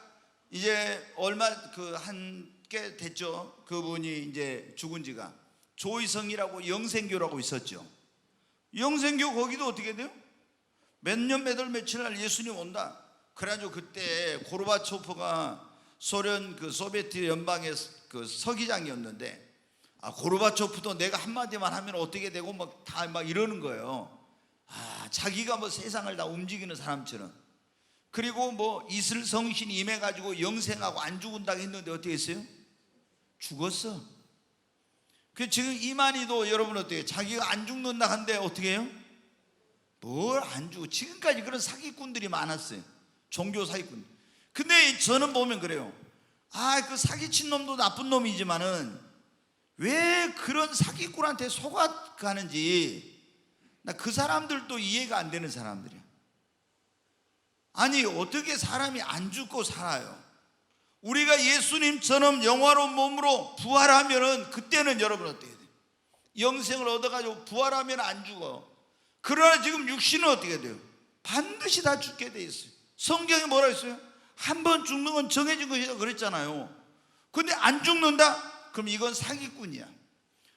이제 얼마 한 꽤 됐죠. 그분이 이제 죽은 지가 조이성이라고 영생교라고 있었죠. 영생교 거기도 어떻게 돼요? 몇 년 몇 월 며칠 날 예수님 온다. 그래가지고 그때 고르바초프가 소련 그 소비에트 연방의 그 서기장이었는데 고르바초프도 내가 한마디만 하면 어떻게 되고 막 다 막 이러는 거예요. 자기가 뭐 세상을 다 움직이는 사람처럼. 그리고 뭐 이슬 성신이 임해가지고 영생하고 안 죽은다고 했는데 어떻게 했어요? 죽었어. 그 지금 이만희도 여러분 어때요? 자기가 안 죽는다 한데 어떻게 해요? 뭘 안 죽어. 지금까지 그런 사기꾼들이 많았어요. 종교 사기꾼. 근데 저는 보면 그래요. 그 사기친 놈도 나쁜 놈이지만은 왜 그런 사기꾼한테 속아가는지 나 그 사람들도 이해가 안 되는 사람들이야. 아니 어떻게 사람이 안 죽고 살아요? 우리가 예수님처럼 영화로운 몸으로 부활하면은 그때는 여러분 어떻게 돼요? 영생을 얻어가지고 부활하면 안 죽어. 그러나 지금 육신은 어떻게 돼요? 반드시 다 죽게 돼 있어요. 성경에 뭐라 했어요? 한 번 죽는 건 정해진 것이다 그랬잖아요. 근데 안 죽는다? 그럼 이건 사기꾼이야.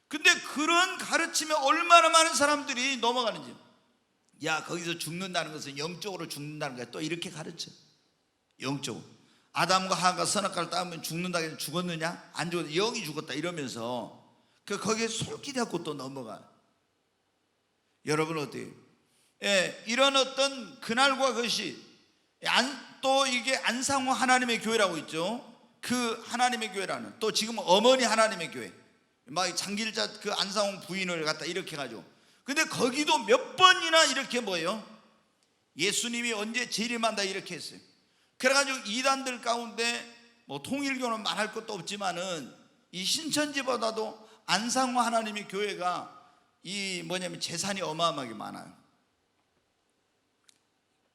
근데 그런 가르침에 얼마나 많은 사람들이 넘어가는지. 야 거기서 죽는다는 것은 영적으로 죽는다는 거야. 또 이렇게 가르쳐. 영적으로. 아담과 하와가 선악과를 따면 죽는다 해서 죽었느냐? 안 죽었다. 영이 죽었다 이러면서 거기에 솔깃하고 또 넘어가. 여러분 어때요? 이런 어떤 그날과 것이 또 이게 안상호 하나님의 교회라고 있죠. 그 하나님의 교회라는 또 지금 어머니 하나님의 교회 막 장길자 그 안상홍 부인을 갖다 이렇게 가지고 근데 거기도 몇 번이나 이렇게 뭐예요? 예수님이 언제 재림한다 이렇게 했어요. 그래가지고 이단들 가운데 뭐 통일교는 말할 것도 없지만은 이 신천지보다도 안상호 하나님의 교회가 이 뭐냐면 재산이 어마어마하게 많아요.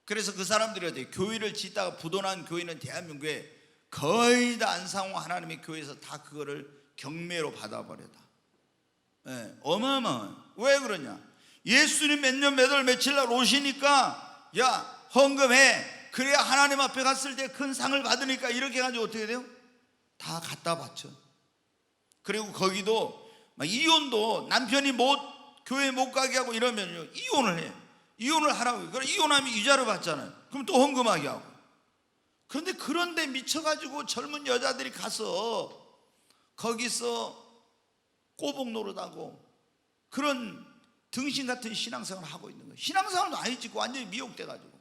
그래서 그 사람들이 어때요? 교회를 짓다가 부도난 교회는 대한민국에 거의 다 안상호 하나님의 교회에서 다 그거를 경매로 받아버렸다. 어마어마해. 왜 그러냐? 예수님 몇 년 몇 월 며칠 날 오시니까 야 헌금해. 그래야 하나님 앞에 갔을 때 큰 상을 받으니까 이렇게 해가지고 어떻게 돼요? 다 갖다 바쳐. 그리고 거기도 이혼도 남편이 교회 못 가게 하고 이러면요 이혼을 해. 이혼을 하라고. 그럼 이혼하면 이자를 받잖아요. 그럼 또 헌금하게 하고. 그런데 그런데 미쳐가지고 젊은 여자들이 가서 거기서 꼬복 노릇하고 그런 등신 같은 신앙생활을 하고 있는 거예요. 신앙생활도 아니지 완전히 미혹돼가지고.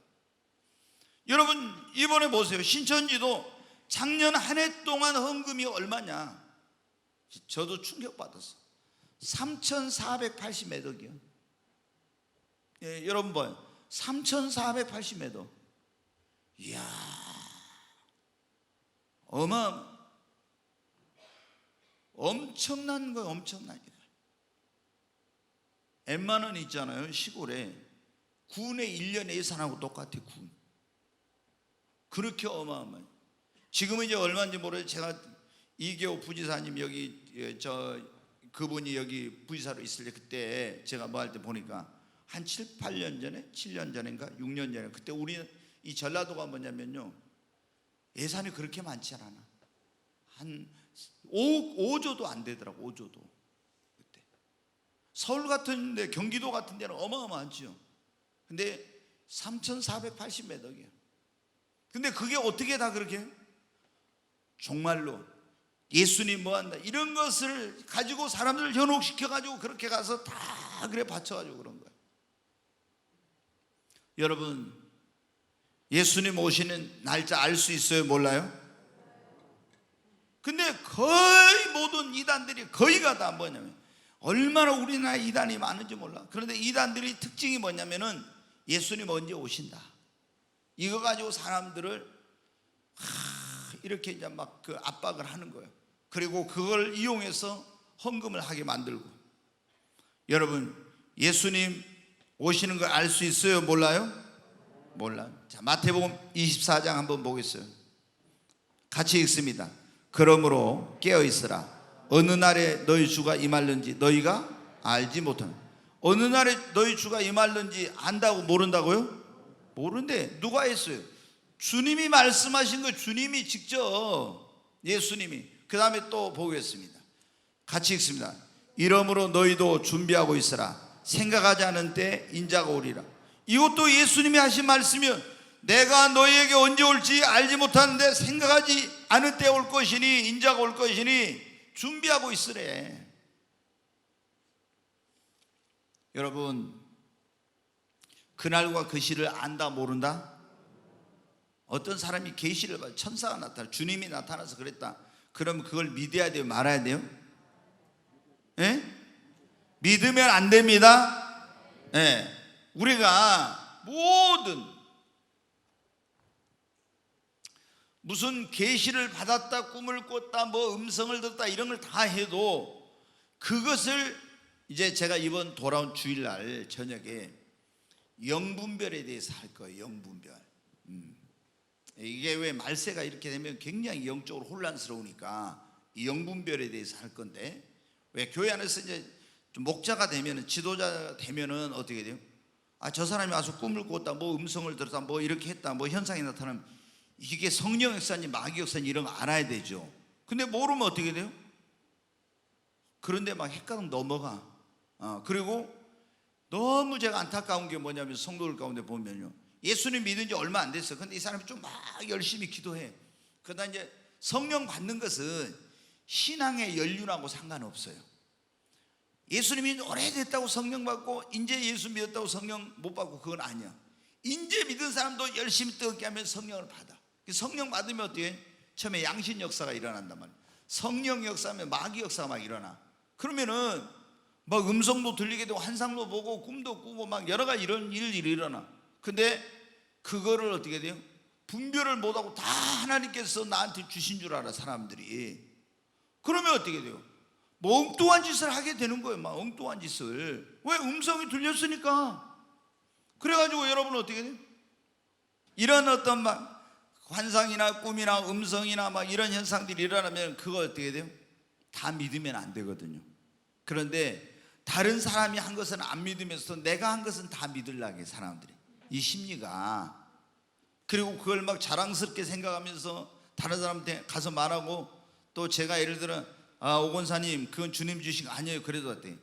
여러분 이번에 보세요. 신천지도 작년 한 해 동안 헌금이 얼마냐? 저도 충격받았어요. 3,480m이요. 예, 여러분 봐요. 3,480m. 이야, 엄청난 거예요. 엄청난 거예요. 웬만한 있잖아요, 시골에 군의 1년 예산하고 똑같아. 군 그렇게 어마어마해요. 지금은 이제 얼마인지 모르겠어요. 제가 이계호 부지사님 여기 그분이 여기 부지사로 있을 때 그때 제가 뭐 할 때 보니까 한 7, 8년 전에 7년 전인가 6년 전에 그때 우리 이 전라도가 뭐냐면요, 예산이 그렇게 많지 않아. 한 5조도 안 되더라고. 5조도. 그때 서울 같은 데, 경기도 같은 데는 어마어마하죠. 근데 3,480m예요. 근데 그게 어떻게 다 그렇게 해요? 정말로 예수님 뭐한다 이런 것을 가지고 사람들을 현혹시켜 가지고 그렇게 가서 다 그래 바쳐 가지고 그런 거예요. 여러분, 예수님 오시는 날짜 알 수 있어요? 몰라요? 근데 거의 모든 이단들이 거의가 다 뭐냐면, 얼마나 우리나라 이단이 많은지 몰라. 그런데 이단들이 특징이 뭐냐면은 예수님 언제 오신다 이거 가지고 사람들을 이렇게 이제 막 그 압박을 하는 거예요. 그리고 그걸 이용해서 헌금을 하게 만들고. 여러분, 예수님 오시는 걸 알 수 있어요? 몰라요? 몰라요. 자, 마태복음 24장 한번 보겠어요. 같이 읽습니다. 그러므로 깨어 있으라. 어느 날에 너희 주가 임할는지 너희가 알지 못하는. 어느 날에 너희 주가 임할는지 안다고 모른다고요? 모른대. 누가 했어요? 주님이 말씀하신 거. 주님이 직접, 예수님이. 그 다음에 또 보겠습니다. 같이 읽습니다. 이러므로 너희도 준비하고 있으라. 생각하지 않은 때 인자가 오리라. 이것도 예수님이 하신 말씀이요. 내가 너희에게 언제 올지 알지 못하는데 생각하지 않을 때 올 것이니, 인자가 올 것이니 준비하고 있으래. 여러분, 그날과 그 시를 안다 모른다? 어떤 사람이 계시를 봐, 천사가 나타나, 주님이 나타나서 그랬다. 그러면 그걸 믿어야 돼요? 말아야 돼요? 예? 믿으면 안 됩니다. 예. 우리가 모든 무슨 계시를 받았다, 꿈을 꿨다, 뭐 음성을 듣다 이런 걸 다 해도 그것을 이제 제가 이번 돌아온 주일날 저녁에 영분별에 대해서 할 거예요. 영분별. 이게 왜 말세가 이렇게 되면 굉장히 영적으로 혼란스러우니까 이 영분별에 대해서 할 건데, 왜 교회 안에서 이제 좀 목자가 되면은, 지도자가 되면은 어떻게 돼요? 아, 저 사람이 와서 꿈을 꿨다, 뭐 음성을 들었다, 뭐 이렇게 했다, 뭐 현상이 나타나면 이게 성령 역사인지 마귀 역사인지 이런 거 알아야 되죠. 근데 모르면 어떻게 돼요? 그런데 막 헷갈리면 넘어가. 그리고 너무 제가 안타까운 게 뭐냐면, 성도들 가운데 보면요, 예수님 믿은 지 얼마 안 됐어요. 근데 이 사람이 좀 막 열심히 기도해. 그러다 이제 성령 받는 것은 신앙의 연륜하고 상관없어요. 예수님이 오래됐다고 성령 받고 이제 예수 믿었다고 성령 못 받고 그건 아니야. 이제 믿은 사람도 열심히 뜨겁게 하면 성령을 받아. 성령 받으면 어떻게 해? 처음에 양신 역사가 일어난단 말이야. 성령 역사하면 마귀 역사가 막 일어나. 그러면은 막 음성도 들리게 되고 환상도 보고 꿈도 꾸고 막 여러 가지 이런 일들이 일어나. 근데 그거를 어떻게 돼요? 분별을 못하고 다 하나님께서 나한테 주신 줄 알아, 사람들이. 그러면 어떻게 돼요? 뭐 엉뚱한 짓을 하게 되는 거예요. 막 엉뚱한 짓을. 왜? 음성이 들렸으니까. 그래가지고 여러분은 어떻게 돼요? 이런 어떤 막 환상이나 꿈이나 음성이나 막 이런 현상들이 일어나면 그거 어떻게 돼요? 다 믿으면 안 되거든요. 그런데 다른 사람이 한 것은 안 믿으면서 내가 한 것은 다 믿으려고 해, 사람들이. 이 심리가. 그리고 그걸 막 자랑스럽게 생각하면서 다른 사람한테 가서 말하고, 또 제가 예를 들어 오 권사님 그건 주님 주신 거 아니에요. 그래도 어때?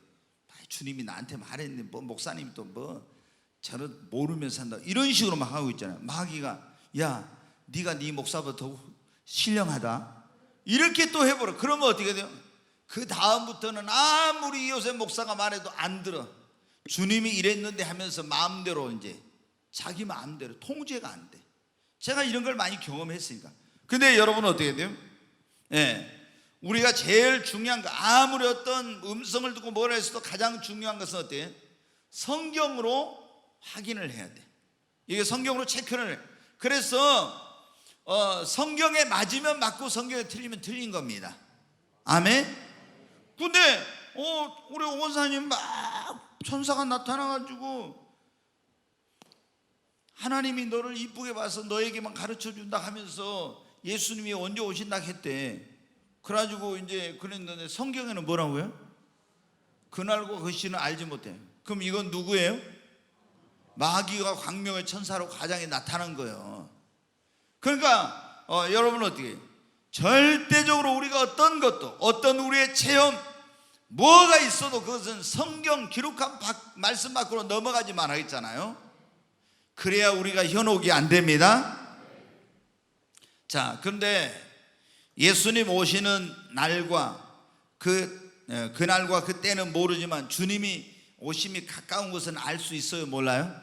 주님이 나한테 말했는데 뭐 목사님 또 뭐 저는 모르면서 산다 이런 식으로 막 하고 있잖아요. 마귀가 야 네가 네 목사보다 더 신령하다 이렇게 또 해버려. 그러면 어떻게 돼요? 그 다음부터는 아무리 요셉 목사가 말해도 안 들어. 주님이 이랬는데 하면서 마음대로 이제 자기 마음대로 통제가 안 돼. 제가 이런 걸 많이 경험했으니까. 근데 여러분은 어떻게 돼요? 예, 우리가 제일 중요한 거, 아무리 어떤 음성을 듣고 뭐라 해서도 가장 중요한 것은 어때요? 성경으로 확인을 해야 돼. 이게 성경으로 체크를 해. 그래서 성경에 맞으면 맞고 성경에 틀리면 틀린 겁니다. 아멘. 근데 우리 원사님 막 천사가 나타나가지고 하나님이 너를 이쁘게 봐서 너에게만 가르쳐준다 하면서 예수님이 언제 오신다 했대. 그래가지고 이제 그랬는데 성경에는 뭐라고요? 그날과 그 시는 알지 못해. 그럼 이건 누구예요? 마귀가 광명의 천사로 가장에 나타난 거예요. 그러니까 여러분 어떻게 절대적으로 우리가 어떤 것도 어떤 우리의 체험 뭐가 있어도 그것은 성경 기록한 말씀 밖으로 넘어가지 말아 있잖아요. 그래야 우리가 현혹이 안 됩니다. 자, 그런데 예수님 오시는 날과 그날과 그 때는 모르지만 주님이 오심이 가까운 것은 알 수 있어요? 몰라요?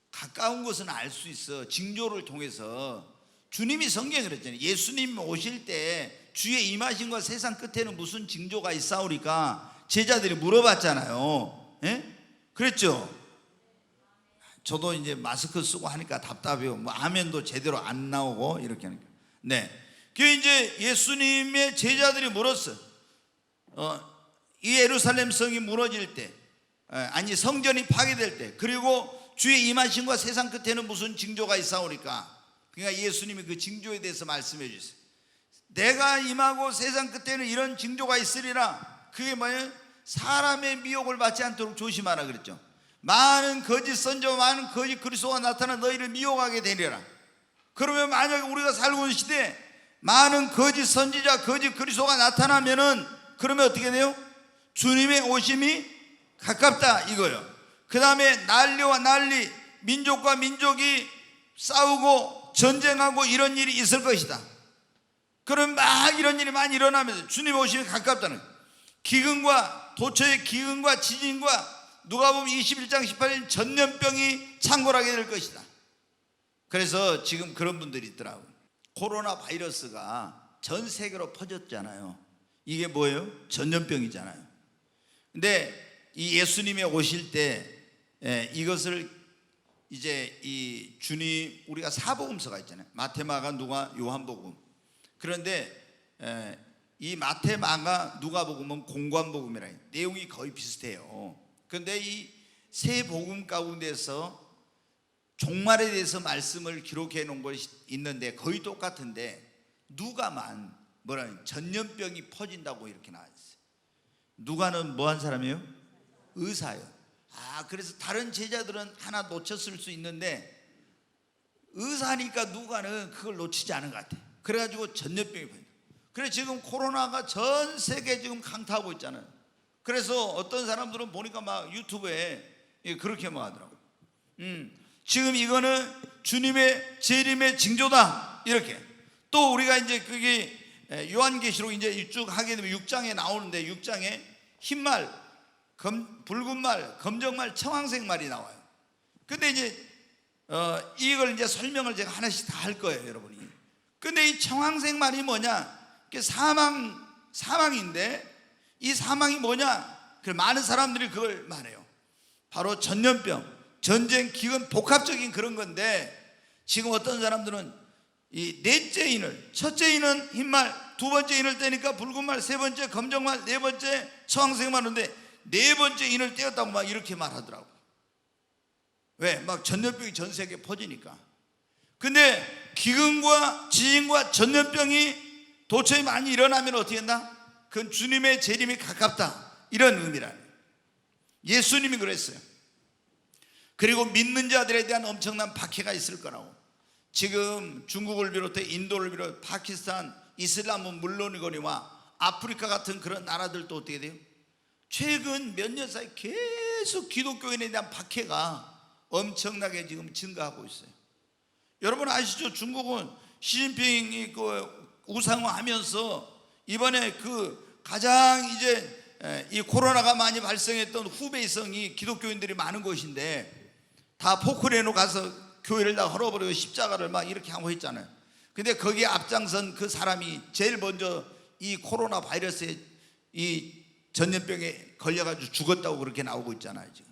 가까운 것은 알 수 있어. 징조를 통해서. 주님이 성경에 그랬잖아요. 예수님 오실 때 주의 임하심과 세상 끝에는 무슨 징조가 있사오리까 제자들이 물어봤잖아요. 예? 그랬죠? 저도 이제 마스크 쓰고 하니까 답답해요. 뭐 아멘도 제대로 안 나오고 이렇게 하니까. 네. 그 이제 예수님의 제자들이 물었어. 이 예루살렘 성이 무너질 때, 아니 성전이 파괴될 때, 그리고 주의 임하심과 세상 끝에는 무슨 징조가 있사오리까? 그러니까 예수님이 그 징조에 대해서 말씀해 주세요. 내가 임하고 세상 끝에는 이런 징조가 있으리라. 그게 뭐예요? 사람의 미혹을 받지 않도록 조심하라 그랬죠. 많은 거짓 선지자, 많은 거짓 그리스도가 나타나 너희를 미혹하게 되리라. 그러면 만약에 우리가 살고 있는 시대에 많은 거짓 선지자, 거짓 그리스도가 나타나면은 그러면 어떻게 돼요? 주님의 오심이 가깝다 이거요. 그 다음에 난리와 난리, 민족과 민족이 싸우고 전쟁하고 이런 일이 있을 것이다. 그럼 막 이런 일이 많이 일어나면서 주님의 오심이 가깝다는 거예요. 기근과 도처의 기근과 지진과 누가복음 21장 18절 전염병이 창궐하게 될 것이다. 그래서 지금 그런 분들이 있더라고요. 코로나 바이러스가 전 세계로 퍼졌잖아요. 이게 뭐예요? 전염병이잖아요. 근데 이 예수님이 오실 때 이것을 이제 이 주님, 우리가 사복음서가 있잖아요. 마태, 마가, 누가, 요한복음. 그런데 이 마태, 마가, 누가복음은 공관복음이라 해요. 내용이 거의 비슷해요. 그런데 이 세 복음 가운데서 종말에 대해서 말씀을 기록해 놓은 것이 있는데 거의 똑같은데 누가만 뭐라 전염병이 퍼진다고 이렇게 나와 있어요. 누가는 뭐 한 사람이에요? 의사예요. 그래서 다른 제자들은 하나 놓쳤을 수 있는데 의사니까 누가는 그걸 놓치지 않은 것 같아. 그래가지고 전염병이 퍼진다. 그래 지금 코로나가 전 세계 지금 강타하고 있잖아요. 그래서 어떤 사람들은 보니까 막 유튜브에 그렇게 뭐 하더라고. 지금 이거는 주님의 재림의 징조다 이렇게. 또 우리가 이제 그게 요한계시록 이제 쭉 하게 되면 6장에 나오는데 6장에 흰말, 붉은 말, 검정말, 청황색 말이 나와요. 근데 이제 이걸 이제 설명을 제가 하나씩 다 할 거예요, 여러분이. 근데 이 청황색 말이 뭐냐? 사망인데 이 사망이 뭐냐? 많은 사람들이 그걸 말해요. 바로 전염병, 전쟁, 기근, 복합적인 그런 건데 지금 어떤 사람들은 이 넷째 인을, 첫째 인은 흰말, 두 번째 인을 떼니까 붉은 말, 세 번째 검정말, 네 번째 청황색 말인데 네 번째 인을 떼었다고 막 이렇게 말하더라고. 왜? 막 전염병이 전 세계에 퍼지니까. 근데 기근과 지진과 전염병이 도처에 많이 일어나면 어떻게 된다? 그건 주님의 재림이 가깝다 이런 의미라는. 예수님이 그랬어요. 그리고 믿는 자들에 대한 엄청난 박해가 있을 거라고. 지금 중국을 비롯해 인도를 비롯해 파키스탄, 이슬람은 물론이거니와 아프리카 같은 그런 나라들도 어떻게 돼요? 최근 몇 년 사이 계속 기독교인에 대한 박해가 엄청나게 지금 증가하고 있어요. 여러분 아시죠? 중국은 시진핑이 그 우상화하면서 이번에 그 가장 이제 이 코로나가 많이 발생했던 후베이성이 기독교인들이 많은 곳인데 다 포크레인으로 가서 교회를 다 헐어버리고 십자가를 막 이렇게 하고 했잖아요. 근데 거기에 앞장선 그 사람이 제일 먼저 이 코로나 바이러스에 이 전염병에 걸려가지고 죽었다고 그렇게 나오고 있잖아요 지금.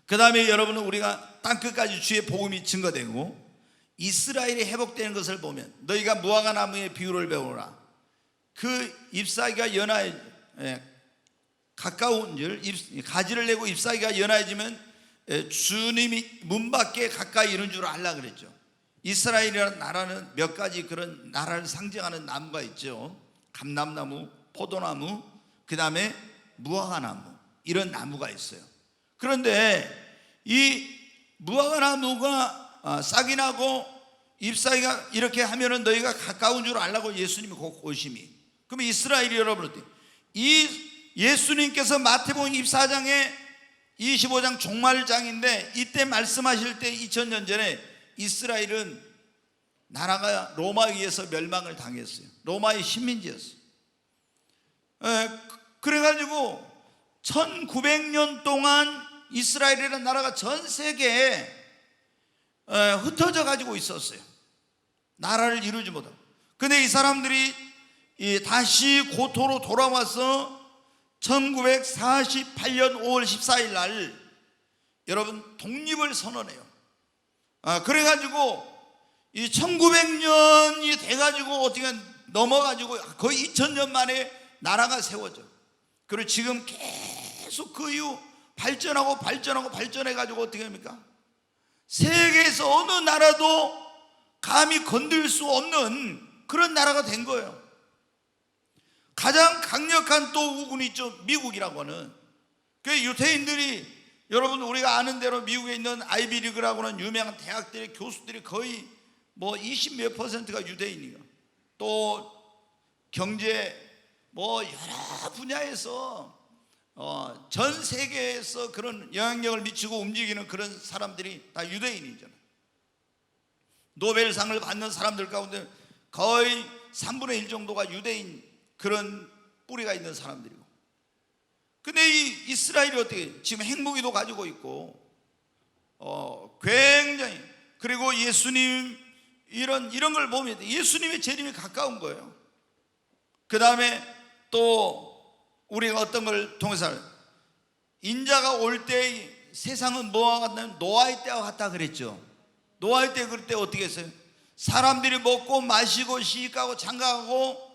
그 다음에 여러분은 우리가 땅끝까지 주의 복음이 증거되고 이스라엘이 회복되는 것을 보면 너희가 무화과 나무의 비유를 배우라. 그 잎사귀가 가까운 줄 가지를 내고 잎사귀가 연하여지면 주님이 문 밖에 가까이 이른 줄 알라 그랬죠. 이스라엘이라는 나라는 몇 가지 그런 나라를 상징하는 나무가 있죠. 감람나무, 포도나무, 그 다음에 무화과나무, 이런 나무가 있어요. 그런데 이 무화과나무가 싹이 나고 잎사귀가 이렇게 하면은 너희가 가까운 줄 알라고 예수님이 오심이. 그러면 이스라엘이 여러분 어때요? 이 예수님께서 마태복음 24장에 25장 종말장인데 이때 말씀하실 때 2000년 전에 이스라엘은 나라가 로마에 의해서 멸망을 당했어요. 로마의 식민지였어요. 그래가지고 1900년 동안 이스라엘이라는 나라가 전 세계에 흩어져 가지고 있었어요. 나라를 이루지 못하고. 근데 이 사람들이 다시 고토로 돌아와서 1948년 5월 14일 날 여러분 독립을 선언해요. 그래가지고 이 1900년이 돼가지고 어떻게 넘어가지고 거의 2000년 만에 나라가 세워져. 그리고 지금 계속 그 이후 발전해가지고 어떻게 합니까? 세계에서 어느 나라도 감히 건들 수 없는 그런 나라가 된 거예요. 가장 강력한 또 우군이 있죠. 미국이라고 하는. 그 유대인들이 여러분 우리가 아는 대로 미국에 있는 아이비리그라고 하는 유명한 대학들의 교수들이 거의 뭐 20몇 %가 유대인이에요. 또 경제 뭐 여러 분야에서 전 세계에서 그런 영향력을 미치고 움직이는 그런 사람들이 다 유대인이잖아요. 노벨상을 받는 사람들 가운데 거의 3분의 1 정도가 유대인 그런 뿌리가 있는 사람들이고. 근데 이 이스라엘이 어떻게 지금 핵무기도 가지고 있고 굉장히, 그리고 예수님 이런 걸 보면 예수님의 재림이 가까운 거예요. 그 다음에 또 우리가 어떤 걸 통해서 인자가 올 때 세상은 뭐와 같냐면 노아의 때와 같다 그랬죠. 노아의 때 그럴 때 어떻게 했어요? 사람들이 먹고 마시고 시집가고 장가가고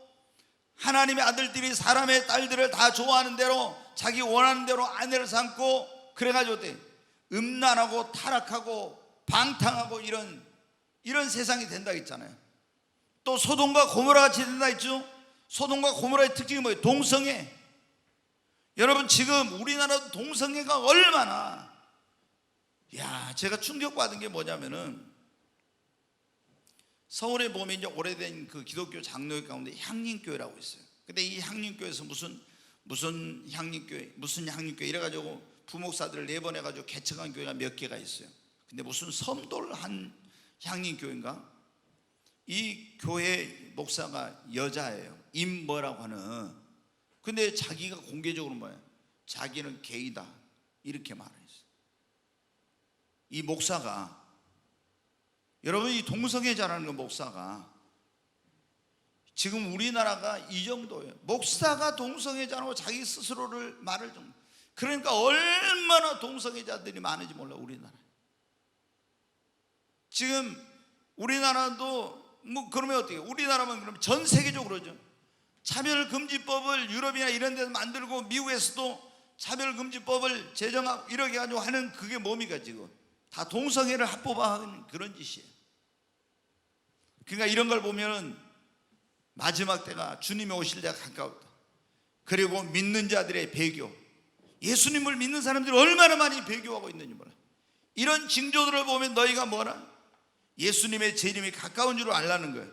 하나님의 아들들이 사람의 딸들을 다 좋아하는 대로 자기 원하는 대로 아내를 삼고 그래가지고 어때? 음란하고 타락하고 방탕하고 이런 세상이 된다 했잖아요. 또 소돔과 고모라 같이 된다 했죠. 소돔과 고모라의 특징이 뭐예요? 동성애. 여러분 지금 우리나라도 동성애가 얼마나, 제가 충격받은 게 뭐냐면은 서울에 보면 이제 오래된 그 기독교 장로교 가운데 향림교회라고 있어요. 근데 이 향림교회에서 무슨 향림교회 이래가지고 부목사들을 내보내가지고 개척한 교회가 몇 개가 있어요. 근데 무슨 섬돌 한 향림교회인가? 이 교회 목사가 여자예요. 임뭐라고 하는. 근데 자기가 공개적으로 뭐예요? 자기는 게이다 이렇게 말했어요. 이 목사가, 여러분 이 동성애자라는 그 목사가 지금 우리나라가 이 정도예요. 목사가 동성애자라고 자기 스스로를 말을 좀. 그러니까 얼마나 동성애자들이 많은지 몰라 우리나라. 지금 우리나라도 뭐 그러면 어떻게? 우리나라만 그러면 전 세계적으로죠. 차별금지법을 유럽이나 이런 데서 만들고 미국에서도 차별금지법을 제정하고 이렇게 가지고 하는 그게 뭡니까 지금? 다 동성애를 합법화하는 그런 짓이에요. 그러니까 이런 걸 보면은 마지막 때가, 주님이 오실 때가 가까웠다. 그리고 믿는 자들의 배교, 예수님을 믿는 사람들이 얼마나 많이 배교하고 있는지 몰라. 이런 징조들을 보면 너희가 뭐라? 예수님의 재림이 가까운 줄 알라는 거예요.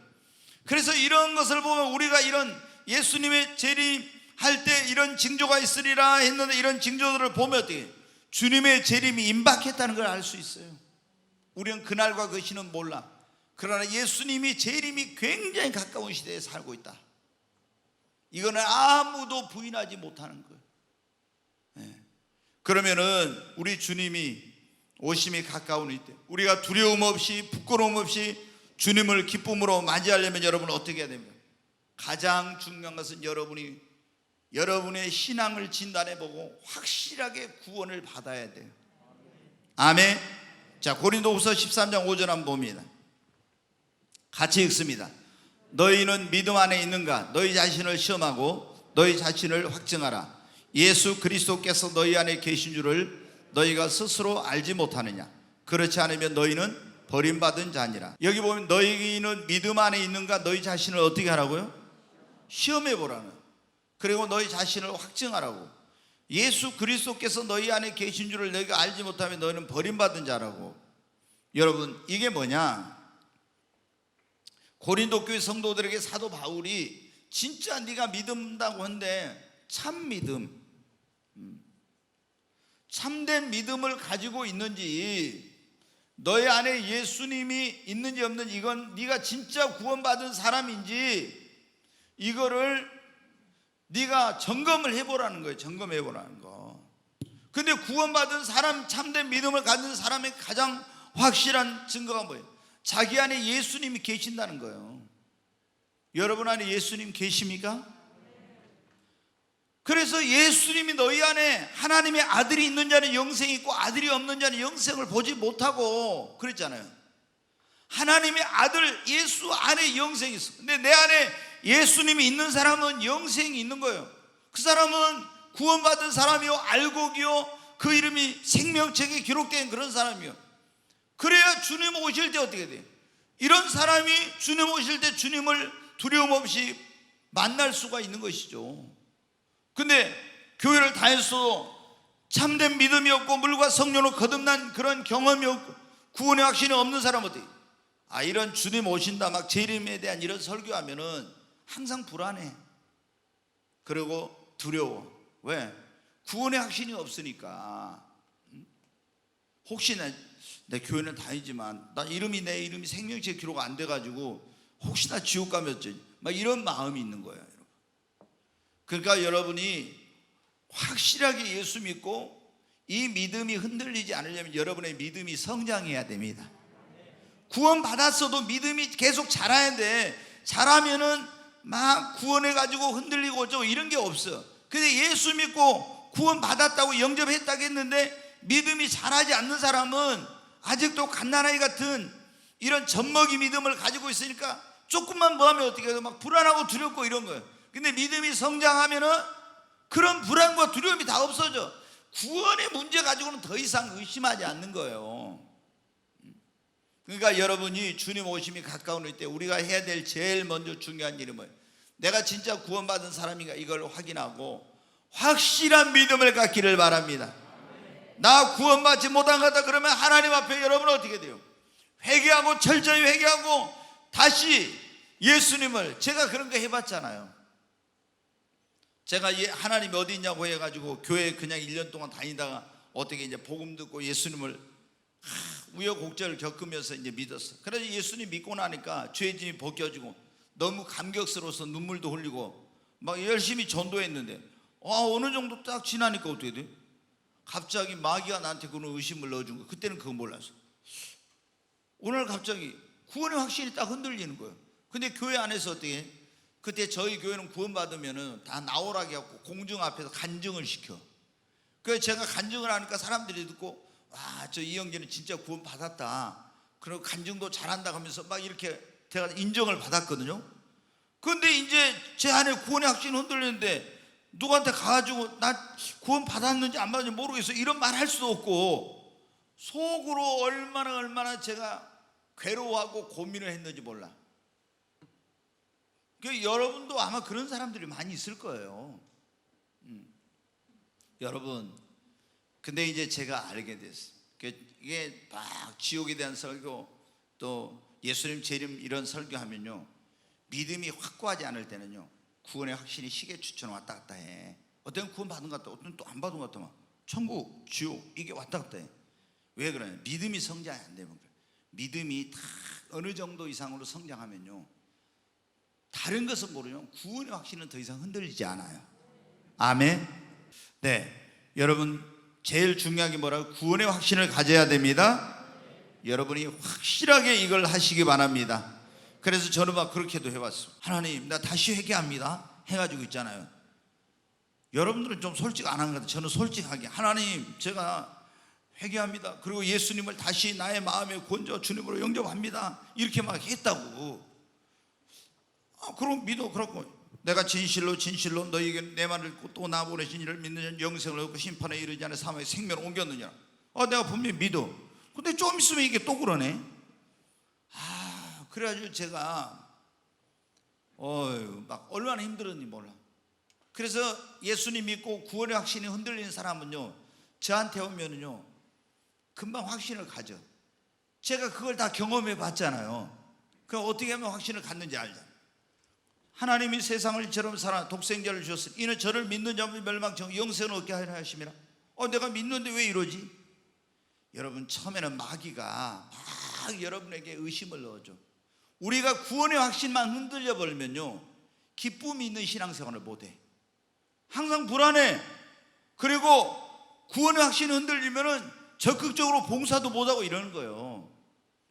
그래서 이런 것을 보면 우리가 이런 예수님의 재림할 때 이런 징조가 있으리라 했는데 이런 징조들을 보면 어떻게? 주님의 재림이 임박했다는 걸 알 수 있어요. 우리는 그날과 그 시는 몰라. 그러나 예수님이 재림이 굉장히 가까운 시대에 살고 있다. 이거는 아무도 부인하지 못하는 거예요. 그러면은 우리 주님이 오심이 가까운 이때 우리가 두려움 없이 부끄러움 없이 주님을 기쁨으로 맞이하려면 여러분 어떻게 해야 됩니까? 가장 중요한 것은 여러분의 신앙을 진단해보고 확실하게 구원을 받아야 돼요. 아멘. 자, 고린도후서 13장 5절 한번 봅니다. 같이 읽습니다. 너희는 믿음 안에 있는가? 너희 자신을 시험하고 너희 자신을 확증하라. 예수 그리스도께서 너희 안에 계신 줄을 너희가 스스로 알지 못하느냐? 그렇지 않으면 너희는 버림받은 자니라. 여기 보면 너희는 믿음 안에 있는가? 너희 자신을 어떻게 하라고요? 시험해 보라는. 그리고 너희 자신을 확증하라고. 예수 그리스도께서 너희 안에 계신 줄을 너희가 알지 못하면 너희는 버림받은 자라고. 여러분, 이게 뭐냐? 고린도 교회 성도들에게 사도 바울이 진짜 네가 믿는다고 한데 참 믿음, 참된 믿음을 가지고 있는지, 너희 안에 예수님이 있는지 없는지, 이건 네가 진짜 구원받은 사람인지 이거를 네가 점검을 해보라는 거예요. 점검해보라는 거. 근데 구원받은 사람, 참된 믿음을 가진 사람의 가장 확실한 증거가 뭐예요? 자기 안에 예수님이 계신다는 거예요. 여러분 안에 예수님 계십니까? 그래서 예수님이 너희 안에, 하나님의 아들이 있는 자는 영생이 있고 아들이 없는 자는 영생을 보지 못하고 그랬잖아요. 하나님의 아들 예수 안에 영생이 있어. 근데 내 안에 예수님이 있는 사람은 영생이 있는 거예요. 그 사람은 구원받은 사람이요, 알곡이요, 그 이름이 생명책에 기록된 그런 사람이요. 그래야 주님 오실 때 어떻게 돼요? 이런 사람이 주님 오실 때 주님을 두려움 없이 만날 수가 있는 것이죠. 근데 교회를 다녔어도 참된 믿음이 없고 물과 성령으로 거듭난 그런 경험이 없고 구원의 확신이 없는 사람은 어떻게? 이런 주님 오신다 막 재림에 대한 이런 설교하면은 항상 불안해. 그리고 두려워. 왜? 구원의 확신이 없으니까. 혹시나 내 교회는 다니지만 나 내 이름이 생명책에 기록 안 돼가지고 혹시나 지옥 가면 어쩌지? 막 이런 마음이 있는 거예요, 여러분. 그러니까 여러분이 확실하게 예수 믿고 이 믿음이 흔들리지 않으려면 여러분의 믿음이 성장해야 됩니다. 구원 받았어도 믿음이 계속 자라야 돼. 자라면은 막 구원해가지고 흔들리고 어쩌고 이런 게 없어. 근데 예수 믿고 구원 받았다고 영접했다고 했는데 믿음이 자라지 않는 사람은 아직도 갓난아이 같은 이런 젖먹이 믿음을 가지고 있으니까 조금만 뭐 하면 어떻게 해요? 막 불안하고 두렵고 이런 거예요. 근데 믿음이 성장하면은 그런 불안과 두려움이 다 없어져. 구원의 문제 가지고는 더 이상 의심하지 않는 거예요. 그러니까 여러분이 주님 오심이 가까운 때 우리가 해야 될 제일 먼저 중요한 일은 뭐예요? 내가 진짜 구원받은 사람인가 이걸 확인하고 확실한 믿음을 갖기를 바랍니다. 나 구원받지 못한 거다 그러면 하나님 앞에 여러분은 어떻게 돼요? 회개하고 철저히 회개하고 다시 예수님을, 제가 그런 거 해봤잖아요. 제가 하나님이 어디 있냐고 해가지고 교회 그냥 1년 동안 다니다가 어떻게 이제 복음 듣고 예수님을 우여곡절을 겪으면서 이제 믿었어. 그래서 예수님 믿고 나니까 죄짐이 벗겨지고 너무 감격스러워서 눈물도 흘리고 막 열심히 전도했는데 어느 정도 딱 지나니까 어떻게 돼? 갑자기 마귀가 나한테 그런 의심을 넣어준 거예요. 그때는 그거 몰랐어. 오늘 갑자기 구원의 확신이 딱 흔들리는 거예요. 근데 교회 안에서 어떻게 해? 그때 저희 교회는 구원받으면은 다 나오라게 하고 공중 앞에서 간증을 시켜. 그래서 제가 간증을 하니까 사람들이 듣고 와, 저 이영재는 진짜 구원받았다. 그리고 간증도 잘한다 하면서 막 이렇게 제가 인정을 받았거든요. 그런데 이제 제 안에 구원의 확신이 흔들리는데 누구한테 가가지고 나 구원 받았는지 안 받았는지 모르겠어 이런 말 할 수도 없고 속으로 얼마나 제가 괴로워하고 고민을 했는지 몰라. 여러분도 아마 그런 사람들이 많이 있을 거예요. 여러분, 근데 이제 제가 알게 됐어요. 이게 막 지옥에 대한 설교 또 예수님 재림 이런 설교하면요 믿음이 확고하지 않을 때는요 구원의 확신이 시계추처럼 왔다 갔다 해. 어떤 구원 받은 것 같다, 어떤 또 안 받은 것 같다. 막 천국, 지옥 이게 왔다 갔다 해. 왜 그러냐? 믿음이 성장이 안 되면 그래. 믿음이 다 어느 정도 이상으로 성장하면요 다른 것은 모르지만 구원의 확신은 더 이상 흔들리지 않아요. 아멘. 네, 여러분 제일 중요한 게 뭐라고? 구원의 확신을 가져야 됩니다. 여러분이 확실하게 이걸 하시기 바랍니다. 그래서 저는 막 그렇게도 해봤어요. 하나님, 나 다시 회개합니다 해가지고 있잖아요. 여러분들은 좀 솔직 안 한 것 같아요. 저는 솔직하게 하나님, 제가 회개합니다. 그리고 예수님을 다시 나의 마음에 건져 주님으로 영접합니다. 이렇게 막 했다고. 그럼 믿어. 그렇고 내가 진실로 너희에게 내 말을 듣고 또 나 보내신 이를 믿는 영생을 얻고 심판에 이르지 않은 사망의 생명을 옮겼느냐. 내가 분명히 믿어. 근데 좀 있으면 이게 또 그러네. 그래가지고 제가 막 얼마나 힘들었는지 몰라. 그래서 예수님 믿고 구원의 확신이 흔들리는 사람은요, 저한테 오면은요 금방 확신을 가져. 제가 그걸 다 경험해 봤잖아요. 그럼 어떻게 하면 확신을 갖는지 알잖아요. 하나님이 세상을 이처럼 사랑 독생자를 주셨으니 이는 저를 믿는 자마다 멸망치 않고 영생을 얻게 하려 하심이라. 내가 믿는데 왜 이러지? 여러분, 처음에는 마귀가 막 여러분에게 의심을 넣어줘. 우리가 구원의 확신만 흔들려 버리면요, 기쁨이 있는 신앙생활을 못해. 항상 불안해. 그리고 구원의 확신이 흔들리면은 적극적으로 봉사도 못하고 이러는 거예요.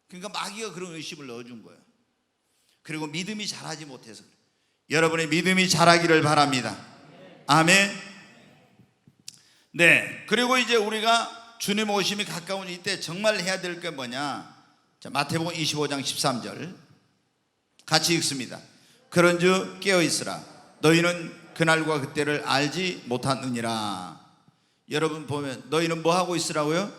그러니까 마귀가 그런 의심을 넣어준 거예요. 그리고 믿음이 자라지 못해서 그래요. 여러분의 믿음이 자라기를 바랍니다. 아멘. 네, 그리고 이제 우리가 주님 오심이 가까운 이때 정말 해야 될 게 뭐냐? 자, 마태복음 25장 13절 같이 읽습니다. 그런즉 깨어있으라. 너희는 그날과 그때를 알지 못하느니라. 여러분 보면 너희는 뭐 하고 있으라고요?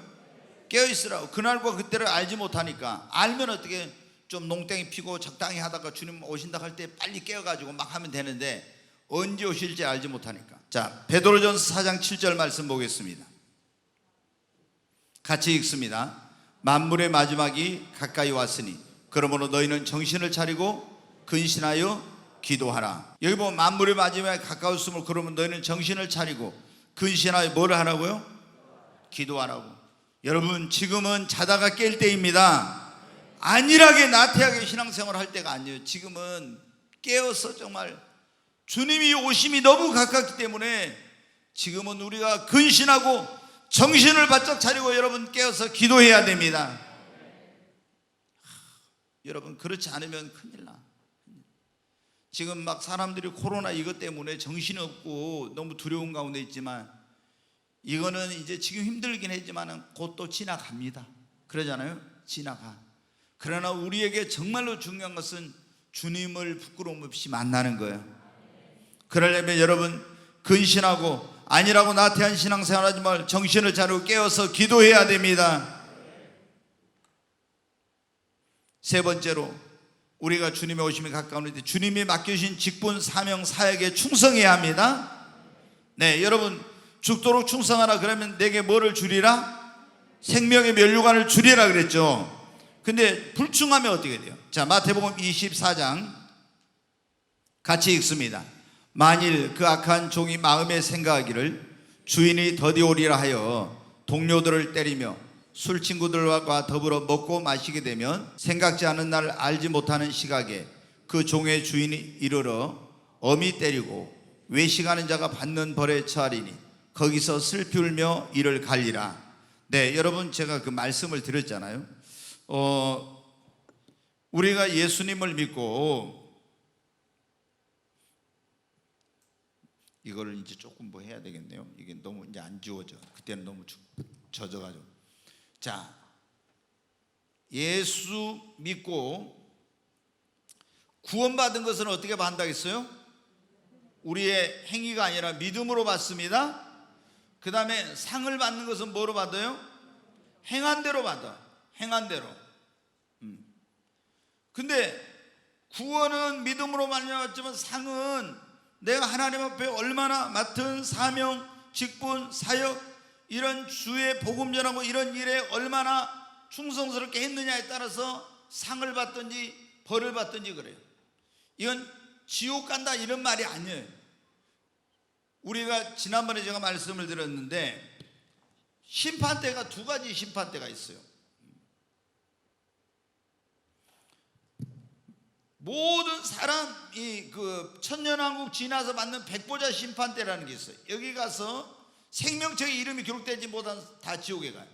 깨어있으라고. 그날과 그때를 알지 못하니까. 알면 어떻게 좀 농땡이 피고 적당히 하다가 주님 오신다 할 때 빨리 깨어가지고 막 하면 되는데 언제 오실지 알지 못하니까. 자, 베드로전서 4장 7절 말씀 보겠습니다. 같이 읽습니다. 만물의 마지막이 가까이 왔으니 그러므로 너희는 정신을 차리고 근신하여 기도하라. 여기 보면 만물의 마지막에 가까웠으므로 그러면 너희는 정신을 차리고 근신하여 뭐를 하라고요? 기도하라고. 여러분, 지금은 자다가 깰 때입니다. 안일하게 나태하게 신앙생활 할 때가 아니에요. 지금은 깨어서 정말 주님이 오심이 너무 가깝기 때문에 지금은 우리가 근신하고 정신을 바짝 차리고 여러분 깨어서 기도해야 됩니다. 여러분, 그렇지 않으면 큰일 나. 지금 막 사람들이 코로나 이것 때문에 정신이 없고 너무 두려운 가운데 있지만 이거는 이제 지금 힘들긴 했지만 곧 또 지나갑니다. 그러잖아요. 지나가. 그러나 우리에게 정말로 중요한 것은 주님을 부끄러움 없이 만나는 거예요. 그러려면 여러분 근신하고 아니라고 나태한 신앙생활 하지 말, 정신을 차리고 깨어서 기도해야 됩니다. 세 번째로 우리가 주님의 오심이 가까운데 주님이 맡겨주신 직분, 사명, 사역에 충성해야 합니다. 네, 여러분 죽도록 충성하라 그러면 내게 뭐를 주리라? 생명의 면류관을 주리라 그랬죠. 근데 불충하면 어떻게 돼요? 자, 마태복음 24장 같이 읽습니다. 만일 그 악한 종이 마음에 생각하기를 주인이 더디오리라 하여 동료들을 때리며 술 친구들과 더불어 먹고 마시게 되면 생각지 않은 날 알지 못하는 시각에 그 종의 주인이 이르러 엄히 때리고 외식하는 자가 받는 벌에 처하리니 거기서 슬피 울며 이를 갈리라. 네, 여러분 제가 그 말씀을 드렸잖아요. 우리가 예수님을 믿고 이거를 이제 조금 뭐 해야 되겠네요. 이게 너무 이제 안 지워져. 그때는 너무 젖어가지고. 자, 예수 믿고 구원받은 것은 어떻게 받는다겠어요? 우리의 행위가 아니라 믿음으로 받습니다. 그 다음에 상을 받는 것은 뭐로 받아요? 행한 대로 받아. 행한 대로. 근데 구원은 믿음으로 말미암았지만 상은 내가 하나님 앞에 얼마나 맡은 사명, 직분, 사역, 이런 주의 복음 전하고 이런 일에 얼마나 충성스럽게 했느냐에 따라서 상을 받든지 벌을 받든지 그래요. 이건 지옥 간다 이런 말이 아니에요. 우리가 지난번에 제가 말씀을 드렸는데 심판대가 두 가지 심판대가 있어요. 모든 사람이 그 천년왕국 지나서 받는 백보자 심판대라는 게 있어요. 여기 가서 생명책의 이름이 기록되지 못한 다 지옥에 가요.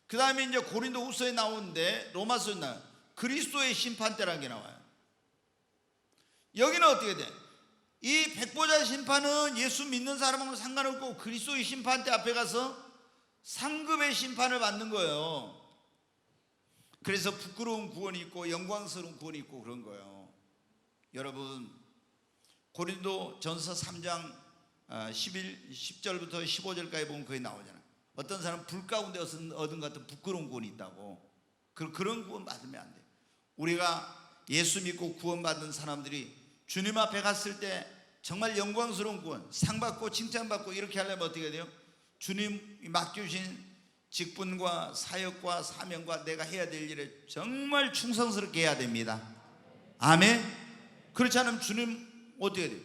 그 다음에 이제 고린도 후서에 나오는데 로마서에 나와요. 그리스도의 심판대라는 게 나와요. 여기는 어떻게 돼? 이 백보자 심판은 예수 믿는 사람하고 상관없고 그리스도의 심판대 앞에 가서 상급의 심판을 받는 거예요. 그래서 부끄러운 구원이 있고 영광스러운 구원이 있고 그런 거예요. 여러분, 고린도 전서 3장 10절부터 15절까지 보면 거기 나오잖아요. 어떤 사람은 불 가운데 얻은 것 같은 부끄러운 구원이 있다고. 그런 구원 받으면 안 돼요. 우리가 예수 믿고 구원받은 사람들이 주님 앞에 갔을 때 정말 영광스러운 구원, 상 받고 칭찬 받고 이렇게 하려면 어떻게 돼요? 주님 맡겨주신 직분과 사역과 사명과 내가 해야 될 일에 정말 충성스럽게 해야 됩니다. 아멘. 그렇지 않으면 주님 어떻게 돼요?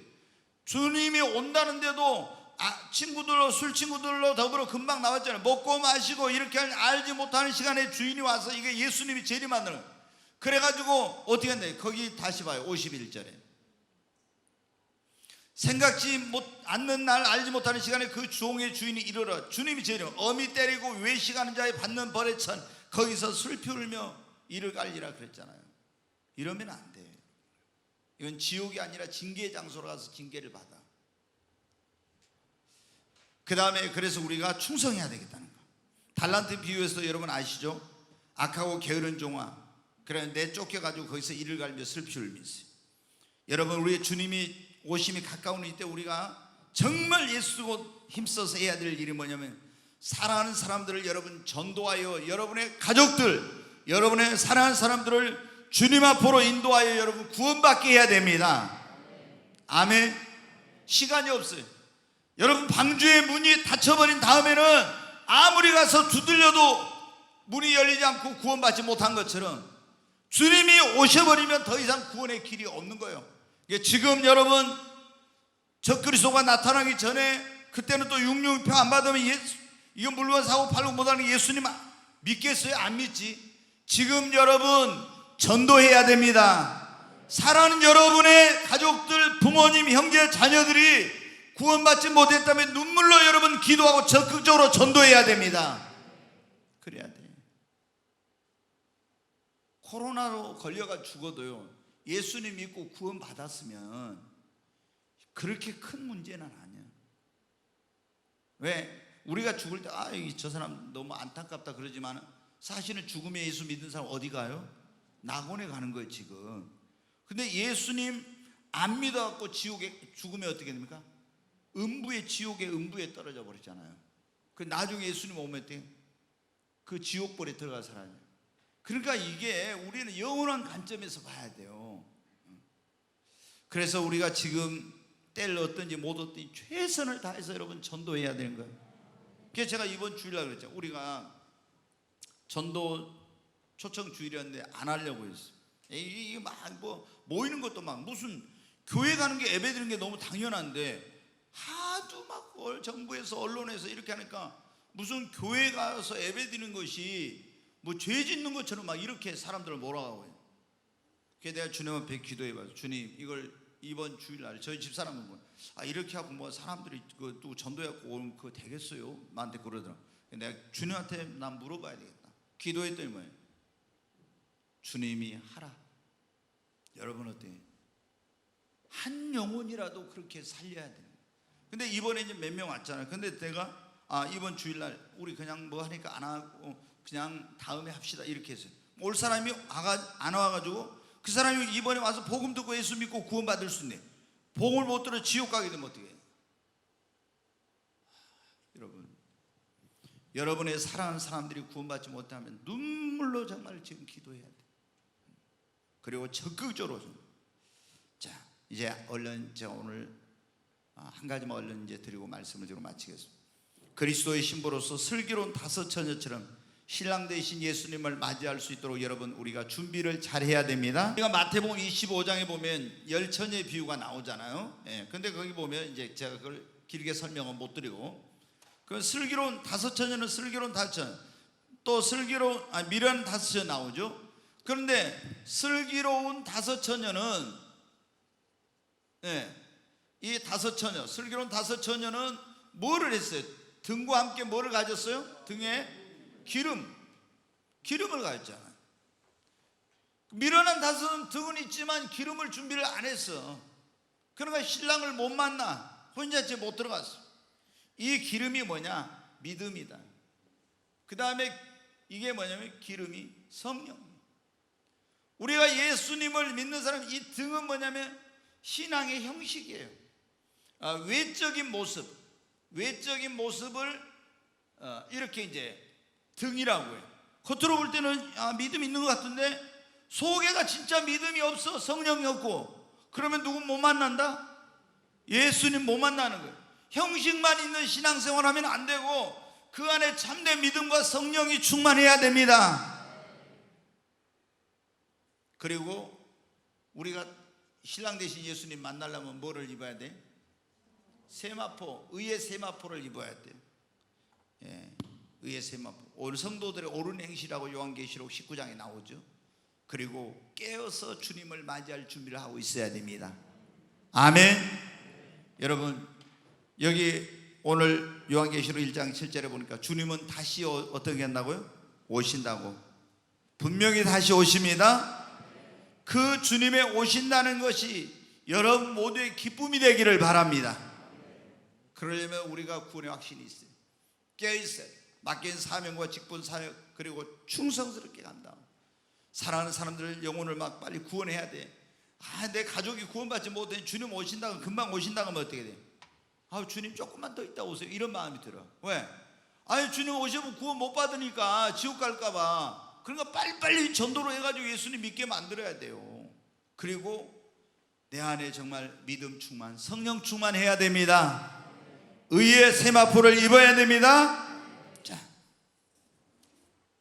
주님이 온다는데도 친구들로 술 친구들로 더불어 금방 나왔잖아요. 먹고 마시고 이렇게 알지 못하는 시간에 주인이 와서 이게 예수님이 재림하는 거예요. 그래가지고 어떻게 했나요? 거기 다시 봐요. 51절에 생각지 않는 날 알지 못하는 시간에 그 종의 주인이 이르러 주님이 재림 어미 때리고 외식하는 자에 받는 벌의 천 거기서 술 피울며 이를 갈리라 그랬잖아요. 이러면 안 돼. 이건 지옥이 아니라 징계의 장소로 가서 징계를 받아. 그 다음에 그래서 우리가 충성해야 되겠다는 거. 달란트 비유에서 여러분 아시죠? 악하고 게으른 종아 그래 내 쫓겨가지고 거기서 이를 갈며 술 피울며 있어요. 여러분 우리의 주님이 오심이 가까운 이때 우리가 정말 예수고 힘써서 해야 될 일이 뭐냐면 사랑하는 사람들을 여러분 전도하여 여러분의 가족들 여러분의 사랑하는 사람들을 주님 앞으로 인도하여 여러분 구원받게 해야 됩니다. 아멘. 시간이 없어요. 여러분 방주의 문이 닫혀버린 다음에는 아무리 가서 두들려도 문이 열리지 않고 구원받지 못한 것처럼 주님이 오셔버리면 더 이상 구원의 길이 없는 거예요. 지금 여러분 적그리스도가 나타나기 전에 그때는 또 육류표 안 받으면 이거 물건 사고 팔고 못하는 예수님 믿겠어요? 안 믿지? 지금 여러분 전도해야 됩니다. 사랑하는 여러분의 가족들 부모님 형제 자녀들이 구원받지 못했다면 눈물로 여러분 기도하고 적극적으로 전도해야 됩니다. 그래야 돼. 코로나로 걸려가 죽어도요 예수님 믿고 구원 받았으면 그렇게 큰 문제는 아니야. 왜? 우리가 죽을 때 저 사람 너무 안타깝다 그러지만 사실은 죽음에 예수 믿는 사람 어디 가요? 낙원에 가는 거예요 지금. 근데 예수님 안 믿어갖고 지옥에 죽으면 어떻게 됩니까? 음부에 지옥의 음부에 떨어져 버렸잖아요. 그 나중에 예수님 오면 그 지옥불에 들어가 살아요. 그러니까 이게 우리는 영원한 관점에서 봐야 돼요. 그래서 우리가 지금 때를 얻든지 못 얻든지 최선을 다해서 여러분 전도해야 되는 거예요. 그래서 제가 이번 주일날 그랬죠. 우리가 전도 초청 주일이었는데 안 하려고 했어요. 이게 막 모이는 것도 막 무슨 교회 가는 게 예배 드리는 게 너무 당연한데 하도 막 정부에서 언론에서 이렇게 하니까 무슨 교회 가서 예배 드리는 것이 뭐 죄 짓는 것처럼 막 이렇게 사람들을 몰아가고. 그래서 내가 주님 앞에 기도해봐서 주님 이걸 이번 주일날 저희 집사람은 이렇게 하고 뭐 사람들이 또 전도해갖고 오면 그거 되겠어요? 나한테 그러더라. 내가 주님한테 난 물어봐야 되겠다. 기도했더니 뭐예요? 주님이 하라. 여러분 어때요? 한 영혼이라도 그렇게 살려야 돼요. 근데 이번에 이제 몇 명 왔잖아요. 근데 내가 이번 주일날 우리 그냥 뭐 하니까 안 하고 그냥 다음에 합시다 이렇게 했어요. 올 사람이 안 와가지고 그 사람이 이번에 와서 복음 듣고 예수 믿고 구원받을 수 있네. 복음을 못 들어 지옥 가게 되면 어떻게 해요? 여러분의 사랑하는 사람들이 구원받지 못하면 눈물로 정말 지금 기도해야 돼. 그리고 적극적으로 자 이제 얼른 제가 오늘 한 가지만 얼른 이제 드리고 말씀을 드리고 마치겠습니다. 그리스도의 신부로서 슬기로운 다섯 처녀처럼 신랑 되신 예수님을 맞이할 수 있도록 여러분 우리가 준비를 잘 해야 됩니다. 우리가 마태복음 25장에 보면 열 처녀의 비유가 나오잖아요. 근데 거기 보면 이제 제가 그걸 길게 설명은 못 드리고 그 슬기로운 다섯 처녀는 슬기로운 다섯 처녀 또 슬기로운 미련 다섯 처녀 나오죠. 그런데 슬기로운 다섯 처녀는 이 다섯 처녀 슬기로운 다섯 처녀는 뭐를 했어요? 등과 함께 뭐를 가졌어요? 등에 기름을 가졌잖아요. 미련한 다섯은 등은 있지만 기름을 준비를 안 했어. 그러니까 신랑을 못 만나 혼자집 못 들어갔어. 이 기름이 뭐냐? 믿음이다. 그 다음에 이게 뭐냐면 기름이 성령. 우리가 예수님을 믿는 사람, 이 등은 뭐냐면 신앙의 형식이에요. 외적인 모습을 이렇게 이제 등이라고 해요. 겉으로 볼 때는 믿음이 있는 것 같은데 속에가 진짜 믿음이 없어, 성령이 없고, 그러면 누구 못 만난다? 예수님 못 만나는 거예요. 형식만 있는 신앙생활 하면 안 되고 그 안에 참된 믿음과 성령이 충만해야 됩니다. 그리고 우리가 신랑 대신 예수님 만나려면 뭐를 입어야 돼? 세마포, 의의 세마포를 입어야 돼요. 예, 의의 세마포. 오늘 성도들의 옳은 행실이라고 요한계시록 19장에 나오죠. 그리고 깨어서 주님을 맞이할 준비를 하고 있어야 됩니다. 아멘. 여러분, 여기 오늘 요한계시록 1장 7절에 보니까 주님은 다시 어떻게 한다고요? 오신다고. 분명히 다시 오십니다. 그 주님의 오신다는 것이 여러분 모두의 기쁨이 되기를 바랍니다. 그러려면 우리가 구원의 확신이 있어요. 깨어있어요. 맡긴 사명과 직분 사역, 그리고 충성스럽게 간다. 사랑하는 사람들 영혼을 막 빨리 구원해야 돼. 내 가족이 구원받지 못해 주님 오신다고, 금방 오신다고 하면 어떻게 돼? 주님 조금만 더 있다 오세요, 이런 마음이 들어. 왜? 주님 오시면 구원 못 받으니까 지옥 갈까봐. 그러니까 빨리빨리 전도로 해가지고 예수님 믿게 만들어야 돼요. 그리고 내 안에 정말 믿음 충만, 성령 충만해야 됩니다. 의의 세마포를 입어야 됩니다.